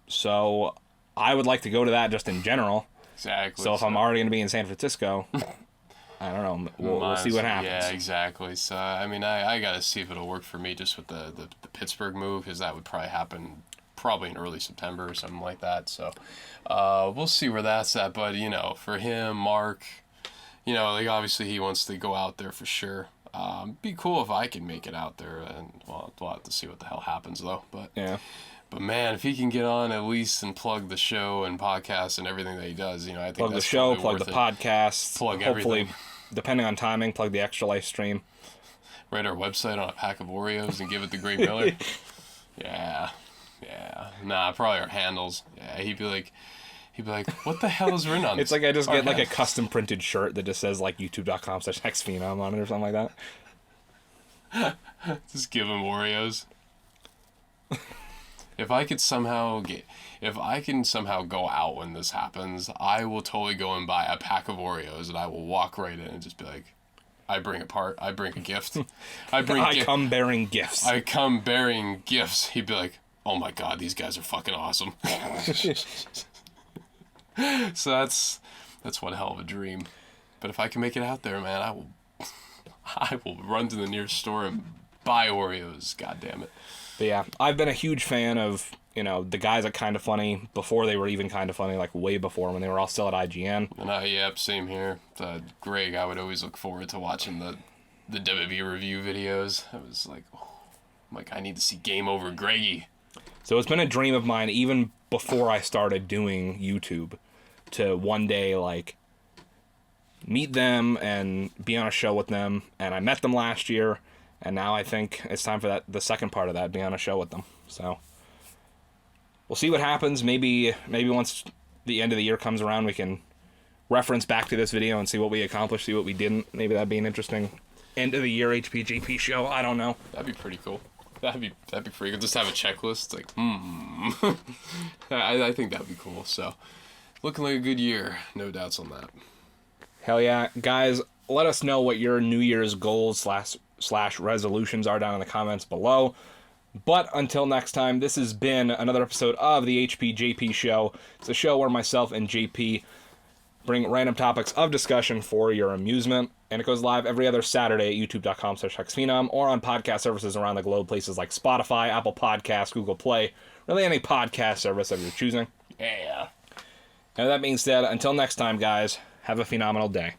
[SPEAKER 1] so I would like to go to that just in general.
[SPEAKER 2] Exactly.
[SPEAKER 1] So if I'm already going to be in San Francisco, I don't know. We'll see what happens.
[SPEAKER 2] Yeah, exactly. So I mean, I got to see if it'll work for me just with the Pittsburgh move, because that would probably happen in early September or something like that. So we'll see where that's at. But for him, Mark, obviously he wants to go out there for sure. Be cool if I can make it out there, and we'll have to see what the hell happens though. But
[SPEAKER 1] yeah.
[SPEAKER 2] But man, if he can get on at least and plug the show and podcast and everything that he does, I think
[SPEAKER 1] plug
[SPEAKER 2] that's
[SPEAKER 1] the show,
[SPEAKER 2] plug
[SPEAKER 1] the podcast,
[SPEAKER 2] plug
[SPEAKER 1] hopefully,
[SPEAKER 2] everything.
[SPEAKER 1] Depending on timing, plug the Extra Life stream.
[SPEAKER 2] Write our website on a pack of Oreos and give it to Greg Miller. Yeah. Nah, probably our handles. Yeah, he'd be like, what the hell is written on this?
[SPEAKER 1] It's I just get a custom printed shirt that just says youtube.com/HexxedPhenom on it or something like that.
[SPEAKER 2] Just give him Oreos. If I can somehow go out when this happens, I will totally go and buy a pack of Oreos, and I will walk right in and just be like, I bring a gift.
[SPEAKER 1] I come bearing gifts.
[SPEAKER 2] I come bearing gifts. He'd be like, oh my god, these guys are fucking awesome. So that's one hell of a dream. But if I can make it out there, man, I will run to the nearest store and buy Oreos. God damn it.
[SPEAKER 1] But yeah, I've been a huge fan of, the guys at Kind of Funny before they were even Kind of Funny, way before when they were all still at IGN.
[SPEAKER 2] And yep, same here. Greg, I would always look forward to watching the WWE review videos. I was like, I need to see Game Over Greggy.
[SPEAKER 1] So it's been a dream of mine, even before I started doing YouTube, to one day, meet them and be on a show with them. And I met them last year. And now I think it's time for the second part of that, be on a show with them. So we'll see what happens. Maybe once the end of the year comes around, we can reference back to this video and see what we accomplished, see what we didn't. Maybe that'd be an interesting end of the year HPGP show. I don't know.
[SPEAKER 2] That'd be pretty cool. That'd be pretty good. Just have a checklist. I think that'd be cool. So looking like a good year. No doubts on that.
[SPEAKER 1] Hell yeah. Guys, let us know what your New Year's goals / resolutions are down in the comments below. But until next time, this has been another episode of the HPJP Show. It's a show where myself and JP bring random topics of discussion for your amusement. And it goes live every other Saturday at youtube.com/HexxedPhenom or on podcast services around the globe, places like Spotify, Apple Podcasts, Google Play, really any podcast service of your choosing.
[SPEAKER 2] Yeah.
[SPEAKER 1] And that being said, until next time, guys, have a phenomenal day.